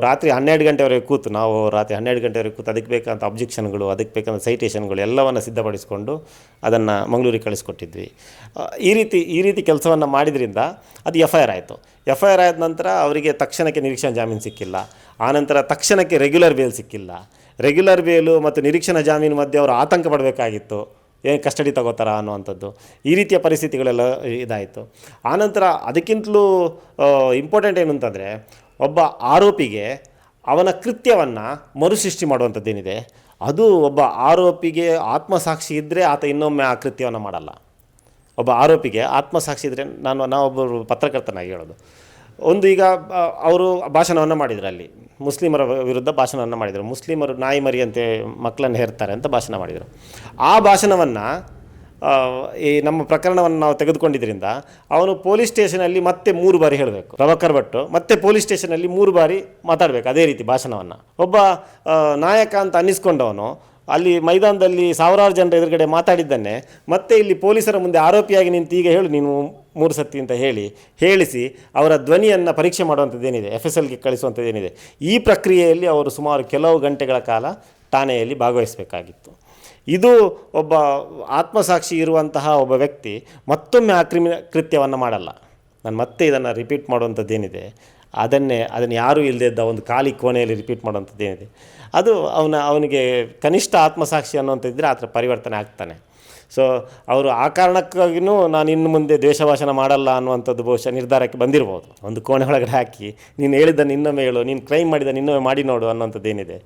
ರಾತ್ರಿ 12 ಗಂಟೆವರೆಗೆ ಕೂತು, ನಾವು ರಾತ್ರಿ 12 ಗಂಟೆವರೆಗೆ ಕೂತು ಅದಕ್ಕೆ ಬೇಕಾದಂಥ ಅಬ್ಜೆಕ್ಷನ್ಗಳು, ಅದಕ್ಕೆ ಬೇಕಾದಂಥ ಸೈಟೇಷನ್ಗಳು ಎಲ್ಲವನ್ನು ಸಿದ್ಧಪಡಿಸಿಕೊಂಡು ಅದನ್ನು ಮಂಗಳೂರಿಗೆ ಕಳಿಸ್ಕೊಟ್ಟಿದ್ವಿ. ಈ ರೀತಿ ಕೆಲಸವನ್ನು ಮಾಡಿದ್ರಿಂದ ಅದು FIR ಆಯಿತು. FIR ಆದ ನಂತರ ಅವರಿಗೆ ತಕ್ಷಣಕ್ಕೆ ನಿರೀಕ್ಷಣಾ ಜಾಮೀನು ಸಿಕ್ಕಿಲ್ಲ. ಆನಂತರ ತಕ್ಷಣಕ್ಕೆ ರೆಗ್ಯುಲರ್ ಬೇಲ್ ಸಿಕ್ಕಿಲ್ಲ. ರೆಗ್ಯುಲರ್ ಬೇಲು ಮತ್ತು ನಿರೀಕ್ಷಣಾ ಜಾಮೀನು ಮಧ್ಯೆ ಅವರು ಆತಂಕ ಪಡಬೇಕಾಗಿತ್ತು, ಏನು ಕಸ್ಟಡಿ ತಗೋತಾರ ಅನ್ನುವಂಥದ್ದು. ಈ ರೀತಿಯ ಪರಿಸ್ಥಿತಿಗಳೆಲ್ಲ ಇದಾಯಿತು. ಆನಂತರ ಅದಕ್ಕಿಂತಲೂ ಇಂಪಾರ್ಟೆಂಟ್ ಏನು ಅಂತಂದರೆ, ಒಬ್ಬ ಆರೋಪಿಗೆ ಅವನ ಕೃತ್ಯವನ್ನು ಮರುಸೃಷ್ಟಿ ಮಾಡುವಂಥದ್ದೇನಿದೆ, ಅದು ಒಬ್ಬ ಆರೋಪಿಗೆ ಆತ್ಮಸಾಕ್ಷಿ ಇದ್ದರೆ ಆತ ಇನ್ನೊಮ್ಮೆ ಆ ಕೃತ್ಯವನ್ನು ಮಾಡಲ್ಲ. ಒಬ್ಬ ಆರೋಪಿಗೆ ಆತ್ಮಸಾಕ್ಷಿ ಇದ್ದರೆ, ನಾವೊಬ್ಬರು ಪತ್ರಕರ್ತನಾಗಿ ಹೇಳೋದು, ಈಗ ಅವರು ಭಾಷಣವನ್ನು ಮಾಡಿದರು, ಅಲ್ಲಿ ಮುಸ್ಲಿಮರ ವಿರುದ್ಧ ಭಾಷಣವನ್ನು ಮಾಡಿದರು. ಮುಸ್ಲಿಮರು ನಾಯಿ ಮರಿಯಂತೆ ಮಕ್ಕಳನ್ನು ಹೇರ್ತಾರೆ ಅಂತ ಭಾಷಣ ಮಾಡಿದರು. ಆ ಭಾಷಣವನ್ನು ಈ ನಮ್ಮ ಪ್ರಕರಣವನ್ನು ನಾವು ತೆಗೆದುಕೊಂಡಿದ್ದರಿಂದ ಅವನು ಪೊಲೀಸ್ ಸ್ಟೇಷನಲ್ಲಿ ಮತ್ತೆ 3 ಬಾರಿ ಹೇಳಬೇಕು. ಪ್ರಭಾಕರ್ ಭಟ್ ಮತ್ತೆ ಪೊಲೀಸ್ ಸ್ಟೇಷನಲ್ಲಿ 3 ಬಾರಿ ಮಾತಾಡಬೇಕು ಅದೇ ರೀತಿ ಭಾಷಣವನ್ನು. ಒಬ್ಬ ನಾಯಕ ಅಂತ ಅನ್ನಿಸ್ಕೊಂಡವನು ಅಲ್ಲಿ ಮೈದಾನದಲ್ಲಿ ಸಾವಿರಾರು ಜನರ ಎದುರುಗಡೆ ಮಾತಾಡಿದ್ದನ್ನೇ ಮತ್ತೆ ಇಲ್ಲಿ ಪೊಲೀಸರ ಮುಂದೆ ಆರೋಪಿಯಾಗಿ ನಿಂತು ಈಗ ಹೇಳು ನೀನು 3 ಸತಿ ಅಂತ ಹೇಳಿಸಿ ಅವರ ಧ್ವನಿಯನ್ನು ಪರೀಕ್ಷೆ ಮಾಡುವಂಥದ್ದೇನಿದೆ, FSLಗೆ ಕಳಿಸುವಂಥದ್ದೇನಿದೆ, ಈ ಪ್ರಕ್ರಿಯೆಯಲ್ಲಿ ಅವರು ಸುಮಾರು ಕೆಲವು ಗಂಟೆಗಳ ಕಾಲ ಠಾಣೆಯಲ್ಲಿ ಭಾಗವಹಿಸಬೇಕಾಗಿತ್ತು. ಇದು ಒಬ್ಬ ಆತ್ಮಸಾಕ್ಷಿ ಇರುವಂತಹ ಒಬ್ಬ ವ್ಯಕ್ತಿ ಮತ್ತೊಮ್ಮೆ ಆ ಕೃತ್ಯವನ್ನು ಮಾಡಲ್ಲ. ನಾನು ಮತ್ತೆ ಇದನ್ನು ರಿಪೀಟ್ ಮಾಡುವಂಥದ್ದೇನಿದೆ, ಅದನ್ನು ಯಾರೂ ಇಲ್ಲದೆ ಇದ್ದ ಒಂದು ಖಾಲಿ ಕೋಣೆಯಲ್ಲಿ ರಿಪೀಟ್ ಮಾಡುವಂಥದ್ದೇನಿದೆ, ಅದು ಅವನಿಗೆ ಕನಿಷ್ಠ ಆತ್ಮಸಾಕ್ಷಿ ಅನ್ನುವಂಥದ್ದಿದ್ರೆ ಆ ಥರ ಪರಿವರ್ತನೆ ಆಗ್ತಾನೆ. ಸೊ ಅವರು ಆ ಕಾರಣಕ್ಕಾಗಿಯೂ ನಾನು ಇನ್ನು ಮುಂದೆ ದ್ವೇಷ ಭಾಷಣ ಮಾಡಲ್ಲ ಅನ್ನುವಂಥದ್ದು ಬಹುಶಃ ನಿರ್ಧಾರಕ್ಕೆ ಬಂದಿರ್ಬೋದು. ಒಂದು ಕೋಣೆ ಒಳಗಡೆ ಹಾಕಿ ನೀನು ಹೇಳಿದ್ದನ್ನು ಇನ್ನೊಮ್ಮೆ ಹೇಳು, ನೀನು ಕ್ರೈಮ್ ಮಾಡಿದ್ದನ್ನು ಇನ್ನೊಮ್ಮೆ ಮಾಡಿ ನೋಡು ಅನ್ನೋಂಥದ್ದೇನಿದೆ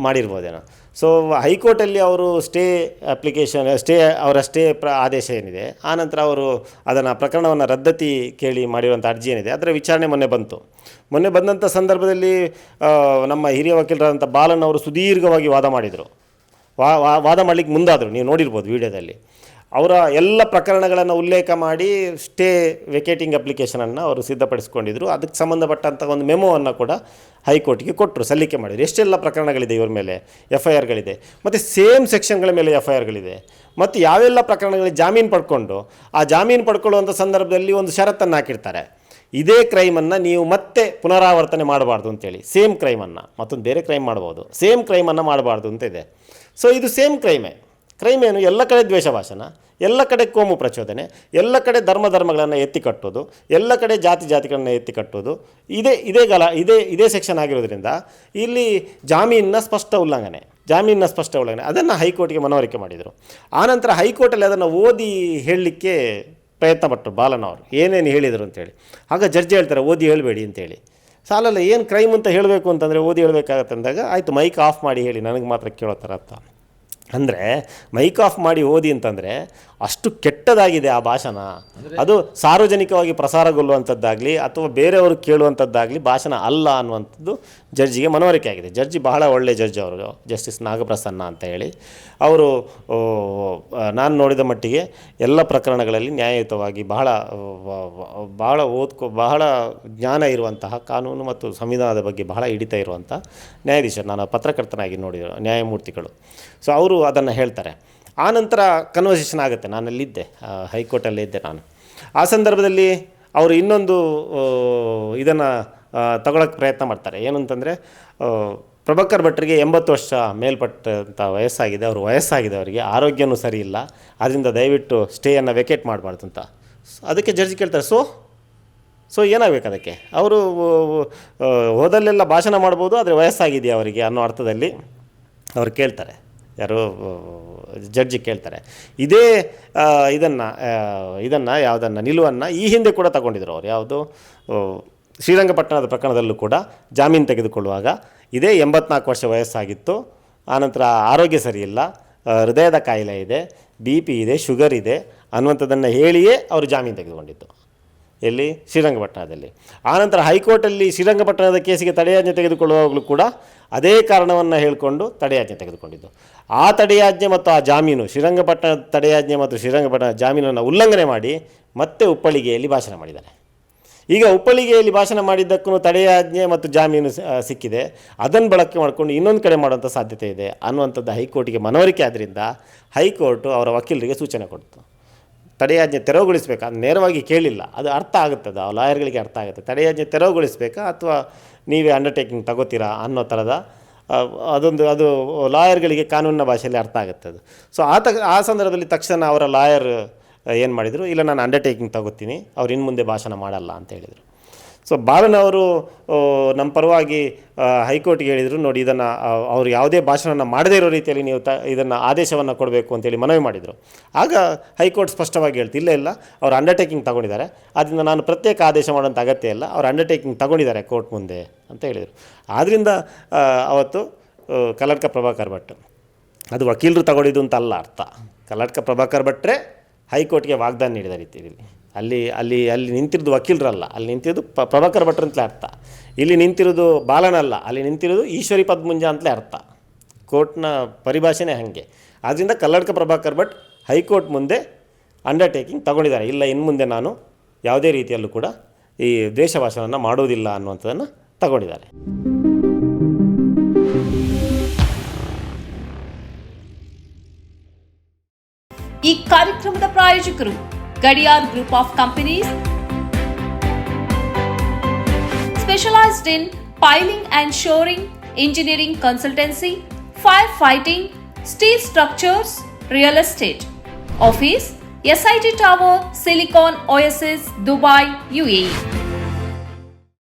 ಮಾಡಿರ್ಬೋದೇನೋ. ಸೊ ಹೈಕೋರ್ಟಲ್ಲಿ ಅವರು ಅವರ ಸ್ಟೇ ಆದೇಶ ಏನಿದೆ, ಆನಂತರ ಅವರು ಅದನ್ನು ಪ್ರಕರಣವನ್ನು ರದ್ದತಿ ಕೇಳಿ ಮಾಡಿರುವಂಥ ಅರ್ಜಿ ಏನಿದೆ ಅದರ ವಿಚಾರಣೆ ಮೊನ್ನೆ ಬಂದಂಥ ಸಂದರ್ಭದಲ್ಲಿ ನಮ್ಮ ಹಿರಿಯ ವಕೀಲರಾದಂಥ ಬಾಲನ್ ಅವರು ಸುದೀರ್ಘವಾಗಿ ವಾದ ಮಾಡಿದರು. ವಾದ ಮಾಡಲಿಕ್ಕೆ ಮುಂದಾದರು, ನೀವು ನೋಡಿರ್ಬೋದು ವಿಡಿಯೋದಲ್ಲಿ. ಅವರ ಎಲ್ಲ ಪ್ರಕರಣಗಳನ್ನು ಉಲ್ಲೇಖ ಮಾಡಿ ಸ್ಟೇ ವೆಕೇಟಿಂಗ್ ಅಪ್ಲಿಕೇಶನನ್ನು ಅವರು ಸಿದ್ಧಪಡಿಸ್ಕೊಂಡಿದ್ರು. ಅದಕ್ಕೆ ಸಂಬಂಧಪಟ್ಟಂಥ ಒಂದು ಮೆಮೋವನ್ನು ಕೂಡ ಹೈಕೋರ್ಟ್ಗೆ ಕೊಟ್ಟರು, ಸಲ್ಲಿಕೆ ಮಾಡಿದರು. ಎಷ್ಟೆಲ್ಲ ಪ್ರಕರಣಗಳಿದೆ ಇವ್ರ ಮೇಲೆ FIRಗಳಿದೆ, ಮತ್ತು ಸೇಮ್ ಸೆಕ್ಷನ್ಗಳ ಮೇಲೆ FIRಗಳಿದೆ, ಮತ್ತು ಯಾವೆಲ್ಲ ಪ್ರಕರಣಗಳಿಗೆ ಜಾಮೀನು ಪಡ್ಕೊಂಡು ಆ ಜಾಮೀನು ಪಡ್ಕೊಳ್ಳುವಂಥ ಸಂದರ್ಭದಲ್ಲಿ ಒಂದು ಷರತ್ತನ್ನು ಹಾಕಿರ್ತಾರೆ, ಇದೇ ಕ್ರೈಮನ್ನು ನೀವು ಮತ್ತೆ ಪುನರಾವರ್ತನೆ ಮಾಡಬಾರ್ದು ಅಂತೇಳಿ. ಸೇಮ್ ಕ್ರೈಮನ್ನು ಮತ್ತೊಂದು ಬೇರೆ ಕ್ರೈಮ್ ಮಾಡ್ಬೋದು, ಸೇಮ್ ಕ್ರೈಮನ್ನು ಮಾಡಬಾರ್ದು ಅಂತ ಇದೆ. ಸೊ ಇದು ಸೇಮ್ ಕ್ರೈಮ್ ಏನು, ಎಲ್ಲ ಕಡೆ ದ್ವೇಷ ಭಾಷಣ, ಎಲ್ಲ ಕಡೆ ಕೋಮು ಪ್ರಚೋದನೆ, ಎಲ್ಲ ಕಡೆ ಧರ್ಮಗಳನ್ನು ಎತ್ತಿ ಕಟ್ಟೋದು, ಎಲ್ಲ ಕಡೆ ಜಾತಿಗಳನ್ನು ಎತ್ತಿ ಕಟ್ಟೋದು, ಇದೇ ಸೆಕ್ಷನ್ ಆಗಿರೋದ್ರಿಂದ ಇಲ್ಲಿ ಜಾಮೀನಿನ ಸ್ಪಷ್ಟ ಉಲ್ಲಂಘನೆ. ಅದನ್ನು ಹೈಕೋರ್ಟ್ಗೆ ಮನವರಿಕೆ ಮಾಡಿದರು. ಆನಂತರ ಹೈಕೋರ್ಟಲ್ಲಿ ಅದನ್ನು ಓದಿ ಹೇಳಲಿಕ್ಕೆ ಪ್ರಯತ್ನ ಪಟ್ಟರು ಬಾಲನ್ ಅವರು, ಏನೇನು ಹೇಳಿದರು ಅಂತೇಳಿ. ಆಗ ಜಡ್ಜ್ ಹೇಳ್ತಾರೆ ಓದಿ ಹೇಳಬೇಡಿ ಅಂತೇಳಿ. ಸಾಲಲ್ಲ, ಏನು ಕ್ರೈಮ್ ಅಂತ ಹೇಳಬೇಕು ಅಂತಂದರೆ ಓದಿ ಹೇಳಬೇಕಾಗತ್ತೆ ಅಂದಾಗ ಆಯಿತು ಮೈಕ್ ಆಫ್ ಮಾಡಿ ಹೇಳಿ, ನನಗೆ ಮಾತ್ರ ಕೇಳೋ ಥರ ಅಂತ. ಅಂದರೆ ಮೈಕ್ ಆಫ್ ಮಾಡಿ ಓದಿ ಅಂತಂದರೆ ಅಷ್ಟು ಕೆಟ್ಟದಾಗಿದೆ ಆ ಭಾಷಣ. ಅದು ಸಾರ್ವಜನಿಕವಾಗಿ ಪ್ರಸಾರಗೊಳ್ಳುವಂಥದ್ದಾಗಲಿ ಅಥವಾ ಬೇರೆಯವರು ಕೇಳುವಂಥದ್ದಾಗಲಿ ಭಾಷಣ ಅಲ್ಲ ಅನ್ನುವಂಥದ್ದು ಜಡ್ಜಿಗೆ ಮನವರಿಕೆ ಆಗಿದೆ. ಜಡ್ಜಿ ಬಹಳ ಒಳ್ಳೆಯ ಜಡ್ಜ್ ಅವರು, ಜಸ್ಟಿಸ್ ನಾಗಪ್ರಸನ್ನ ಅಂತ ಹೇಳಿ. ಅವರು ನಾನು ನೋಡಿದ ಮಟ್ಟಿಗೆ ಎಲ್ಲ ಪ್ರಕರಣಗಳಲ್ಲಿ ನ್ಯಾಯಯುತವಾಗಿ ಬಹಳ ಜ್ಞಾನ ಇರುವಂತಹ, ಕಾನೂನು ಮತ್ತು ಸಂವಿಧಾನದ ಬಗ್ಗೆ ಬಹಳ ಹಿಡಿತಾ ಇರುವಂಥ ನ್ಯಾಯಾಧೀಶರು, ನಾನು ಪತ್ರಕರ್ತನಾಗಿ ನೋಡಿದ ನ್ಯಾಯಮೂರ್ತಿಗಳು. ಸೊ ಅವರು ಅದನ್ನು ಹೇಳ್ತಾರೆ. ಆ ನಂತರ ಕನ್ವರ್ಸೇಷನ್ ಆಗುತ್ತೆ. ನಾನಲ್ಲಿದ್ದೆ, ಹೈಕೋರ್ಟಲ್ಲೇ ಇದ್ದೆ ನಾನು. ಆ ಸಂದರ್ಭದಲ್ಲಿ ಅವರು ಇನ್ನೊಂದು ಇದನ್ನು ತಗೊಳ್ಳೋಕ್ಕೆ ಪ್ರಯತ್ನ ಮಾಡ್ತಾರೆ. ಏನು ಅಂತಂದರೆ, ಪ್ರಭಾಕರ್ ಭಟ್ರಿಗೆ 80 ವರ್ಷ ಮೇಲ್ಪಟ್ಟಂಥ ವಯಸ್ಸಾಗಿದೆ, ಅವರಿಗೆ ಆರೋಗ್ಯನೂ ಸರಿ ಇಲ್ಲ, ಆದ್ದರಿಂದ ದಯವಿಟ್ಟು ಸ್ಟೇಯನ್ನು ವೆಕೇಟ್ ಮಾಡಬಾರ್ದು ಅಂತ. ಅದಕ್ಕೆ ಜಡ್ಜ್ ಕೇಳ್ತಾರೆ, ಸೊ ಏನಾಗಬೇಕು ಅದಕ್ಕೆ? ಅವರು ಹೋದಲ್ಲೆಲ್ಲ ಭಾಷಣ ಮಾಡ್ಬೋದು, ಆದರೆ ವಯಸ್ಸಾಗಿದೆಯಾ ಅವರಿಗೆ ಅನ್ನೋ ಅರ್ಥದಲ್ಲಿ ಅವ್ರು ಕೇಳ್ತಾರೆ, ಯಾರೋ ಜಡ್ಜಿ ಕೇಳ್ತಾರೆ. ಇದೇ ಇದನ್ನು ಯಾವುದನ್ನು ನಿಲುವನ್ನು ಈ ಹಿಂದೆ ಕೂಡ ತಗೊಂಡಿದ್ರು ಅವರು. ಯಾವುದು ಶ್ರೀರಂಗಪಟ್ಟಣದ ಪ್ರಕರಣದಲ್ಲೂ ಕೂಡ ಜಾಮೀನು ತೆಗೆದುಕೊಳ್ಳುವಾಗ ಇದೇ 84 ವರ್ಷ ವಯಸ್ಸಾಗಿತ್ತು, ಆನಂತರ ಆರೋಗ್ಯ ಸರಿಯಿಲ್ಲ, ಹೃದಯದ ಕಾಯಿಲೆ ಇದೆ, BP ಇದೆ, ಶುಗರ್ ಇದೆ ಅನ್ನುವಂಥದ್ದನ್ನು ಹೇಳಿಯೇ ಅವರು ಜಾಮೀನು ತೆಗೆದುಕೊಂಡಿದ್ದು. ಎಲ್ಲಿ ಶ್ರೀರಂಗಪಟ್ಟಣದಲ್ಲಿ. ಆನಂತರ ಹೈಕೋರ್ಟಲ್ಲಿ ಶ್ರೀರಂಗಪಟ್ಟಣದ ಕೇಸಿಗೆ ತಡೆಯಾಜ್ಞೆ ತೆಗೆದುಕೊಳ್ಳುವಾಗಲೂ ಕೂಡ ಅದೇ ಕಾರಣವನ್ನು ಹೇಳಿಕೊಂಡು ತಡೆಯಾಜ್ಞೆ ತೆಗೆದುಕೊಂಡಿದ್ದು. ಆ ತಡೆಯಾಜ್ಞೆ ಮತ್ತು ಆ ಜಾಮೀನು, ಶ್ರೀರಂಗಪಟ್ಟಣದ ತಡೆಯಾಜ್ಞೆ ಮತ್ತು ಶ್ರೀರಂಗಪಟ್ಟಣ ಜಾಮೀನನ್ನು ಉಲ್ಲಂಘನೆ ಮಾಡಿ ಮತ್ತೆ ಉಪ್ಪಳಿಗೆಯಲ್ಲಿ ಭಾಷಣ ಮಾಡಿದ್ದಾರೆ. ಈಗ ಉಪ್ಪಳಿಗೆಯಲ್ಲಿ ಭಾಷಣ ಮಾಡಿದ್ದಕ್ಕೂ ತಡೆಯಾಜ್ಞೆ ಮತ್ತು ಜಾಮೀನು ಸಿಕ್ಕಿದೆ, ಅದನ್ನು ಬಳಕೆ ಮಾಡಿಕೊಂಡು ಇನ್ನೊಂದು ಕಡೆ ಮಾಡುವಂಥ ಸಾಧ್ಯತೆ ಇದೆ ಅನ್ನುವಂಥದ್ದು ಹೈಕೋರ್ಟಿಗೆ ಮನವರಿಕೆ ಆದ್ದರಿಂದ ಹೈಕೋರ್ಟು ಅವರ ವಕೀಲರಿಗೆ ಸೂಚನೆ ಕೊಡ್ತು. ತಡೆಯಾಜ್ಞೆ ತೆರವುಗೊಳಿಸಬೇಕಾ, ಅದು ನೇರವಾಗಿ ಕೇಳಿಲ್ಲ, ಅದು ಅರ್ಥ ಆಗುತ್ತದೆ, ಆ ಲಾಯರ್ಗಳಿಗೆ ಅರ್ಥ ಆಗುತ್ತೆ. ತಡೆಯಾಜ್ಞೆ ತೆರವುಗೊಳಿಸಬೇಕಾ ಅಥವಾ ನೀವೇ ಅಂಡರ್ಟೇಕಿಂಗ್ ತಗೋತೀರಾ ಅನ್ನೋ ಥರದ ಅದು ಲಾಯರ್ಗಳಿಗೆ ಕಾನೂನಿನ ಭಾಷೆಯಲ್ಲಿ ಅರ್ಥ ಆಗುತ್ತೆ ಅದು. ಸೊ ಆ ಸಂದರ್ಭದಲ್ಲಿ ತಕ್ಷಣ ಅವರ ಲಾಯರ್ ಏನು ಮಾಡಿದರು, ಇಲ್ಲ ನಾನು ಅಂಡರ್ಟೇಕಿಂಗ್ ತಗೋತೀನಿ, ಅವ್ರು ಇನ್ನು ಮುಂದೆ ಭಾಷಣ ಮಾಡಲ್ಲ ಅಂತ ಹೇಳಿದರು. ಸೊ ಬಾಲನವರು ನಮ್ಮ ಪರವಾಗಿ ಹೈಕೋರ್ಟ್ಗೆ ಹೇಳಿದರು, ನೋಡಿ ಇದನ್ನು ಅವರು ಯಾವುದೇ ಭಾಷಣನ ಮಾಡದೇ ಇರೋ ರೀತಿಯಲ್ಲಿ ನೀವು ಇದನ್ನು ಆದೇಶವನ್ನು ಕೊಡಬೇಕು ಅಂತೇಳಿ ಮನವಿ ಮಾಡಿದರು. ಆಗ ಹೈಕೋರ್ಟ್ ಸ್ಪಷ್ಟವಾಗಿ ಹೇಳ್ತು, ಇಲ್ಲ ಅವರು ಅಂಡರ್ಟೇಕಿಂಗ್ ತಗೊಂಡಿದ್ದಾರೆ, ಆದ್ದರಿಂದ ನಾನು ಪ್ರತ್ಯೇಕ ಆದೇಶ ಮಾಡೋಂಥ ಅಗತ್ಯ ಇಲ್ಲ, ಅವರು ಅಂಡರ್ಟೇಕಿಂಗ್ ತಗೊಂಡಿದ್ದಾರೆ ಕೋರ್ಟ್ ಮುಂದೆ ಅಂತ ಹೇಳಿದರು. ಆದ್ದರಿಂದ ಅವತ್ತು ಕಲ್ಲಡ್ಕ ಪ್ರಭಾಕರ್ ಭಟ್ ಅದು ವಕೀಲರು ತಗೊಂಡಿದ್ದು ಅಂತ ಅಲ್ಲ ಅರ್ಥ. ಕಲ್ಲಡ್ಕ ಪ್ರಭಾಕರ್ ಭಟ್ರೆ ಹೈಕೋರ್ಟ್ಗೆ ವಾಗ್ದಾನ ನೀಡಿದ ರೀತಿಯಲ್ಲಿ ಅಲ್ಲಿ ನಿಂತಿರೋದು ವಕೀಲರಲ್ಲ, ಅಲ್ಲಿ ನಿಂತಿರೋದು ಪ್ರಭಾಕರ್ ಭಟ್ರು ಅಂತಲೇ ಅರ್ಥ. ಇಲ್ಲಿ ನಿಂತಿರೋದು ಬಾಲನಲ್ಲ, ಅಲ್ಲಿ ನಿಂತಿರೋದು ಈಶ್ವರಿ ಪದ್ಮುಂಜ ಅಂತಲೇ ಅರ್ಥ. ಕೋರ್ಟ್ನ ಪರಿಭಾಷೆನೇ ಹಾಗೆ. ಆದ್ದರಿಂದ ಕಲ್ಲಡ್ಕ ಪ್ರಭಾಕರ್ ಭಟ್ ಹೈಕೋರ್ಟ್ ಮುಂದೆ ಅಂಡರ್ಟೇಕಿಂಗ್ ತಗೊಂಡಿದ್ದಾರೆ, ಇಲ್ಲ ಇನ್ನು ಮುಂದೆ ನಾನು ಯಾವುದೇ ರೀತಿಯಲ್ಲೂ ಕೂಡ ಈ ದ್ವೇಷ ಭಾಷಣವನ್ನು ಮಾಡೋದಿಲ್ಲ ಅನ್ನುವಂಥದ್ದನ್ನು ತಗೊಂಡಿದ್ದಾರೆ. ಈ ಕಾರ್ಯಕ್ರಮದ ಪ್ರಾಯೋಜಕರು Gadiyar group of companies, specialised in piling and shoring, engineering consultancy, fire fighting, steel structures, real estate. Office SIT tower, silicon OSS, Dubai, UAE.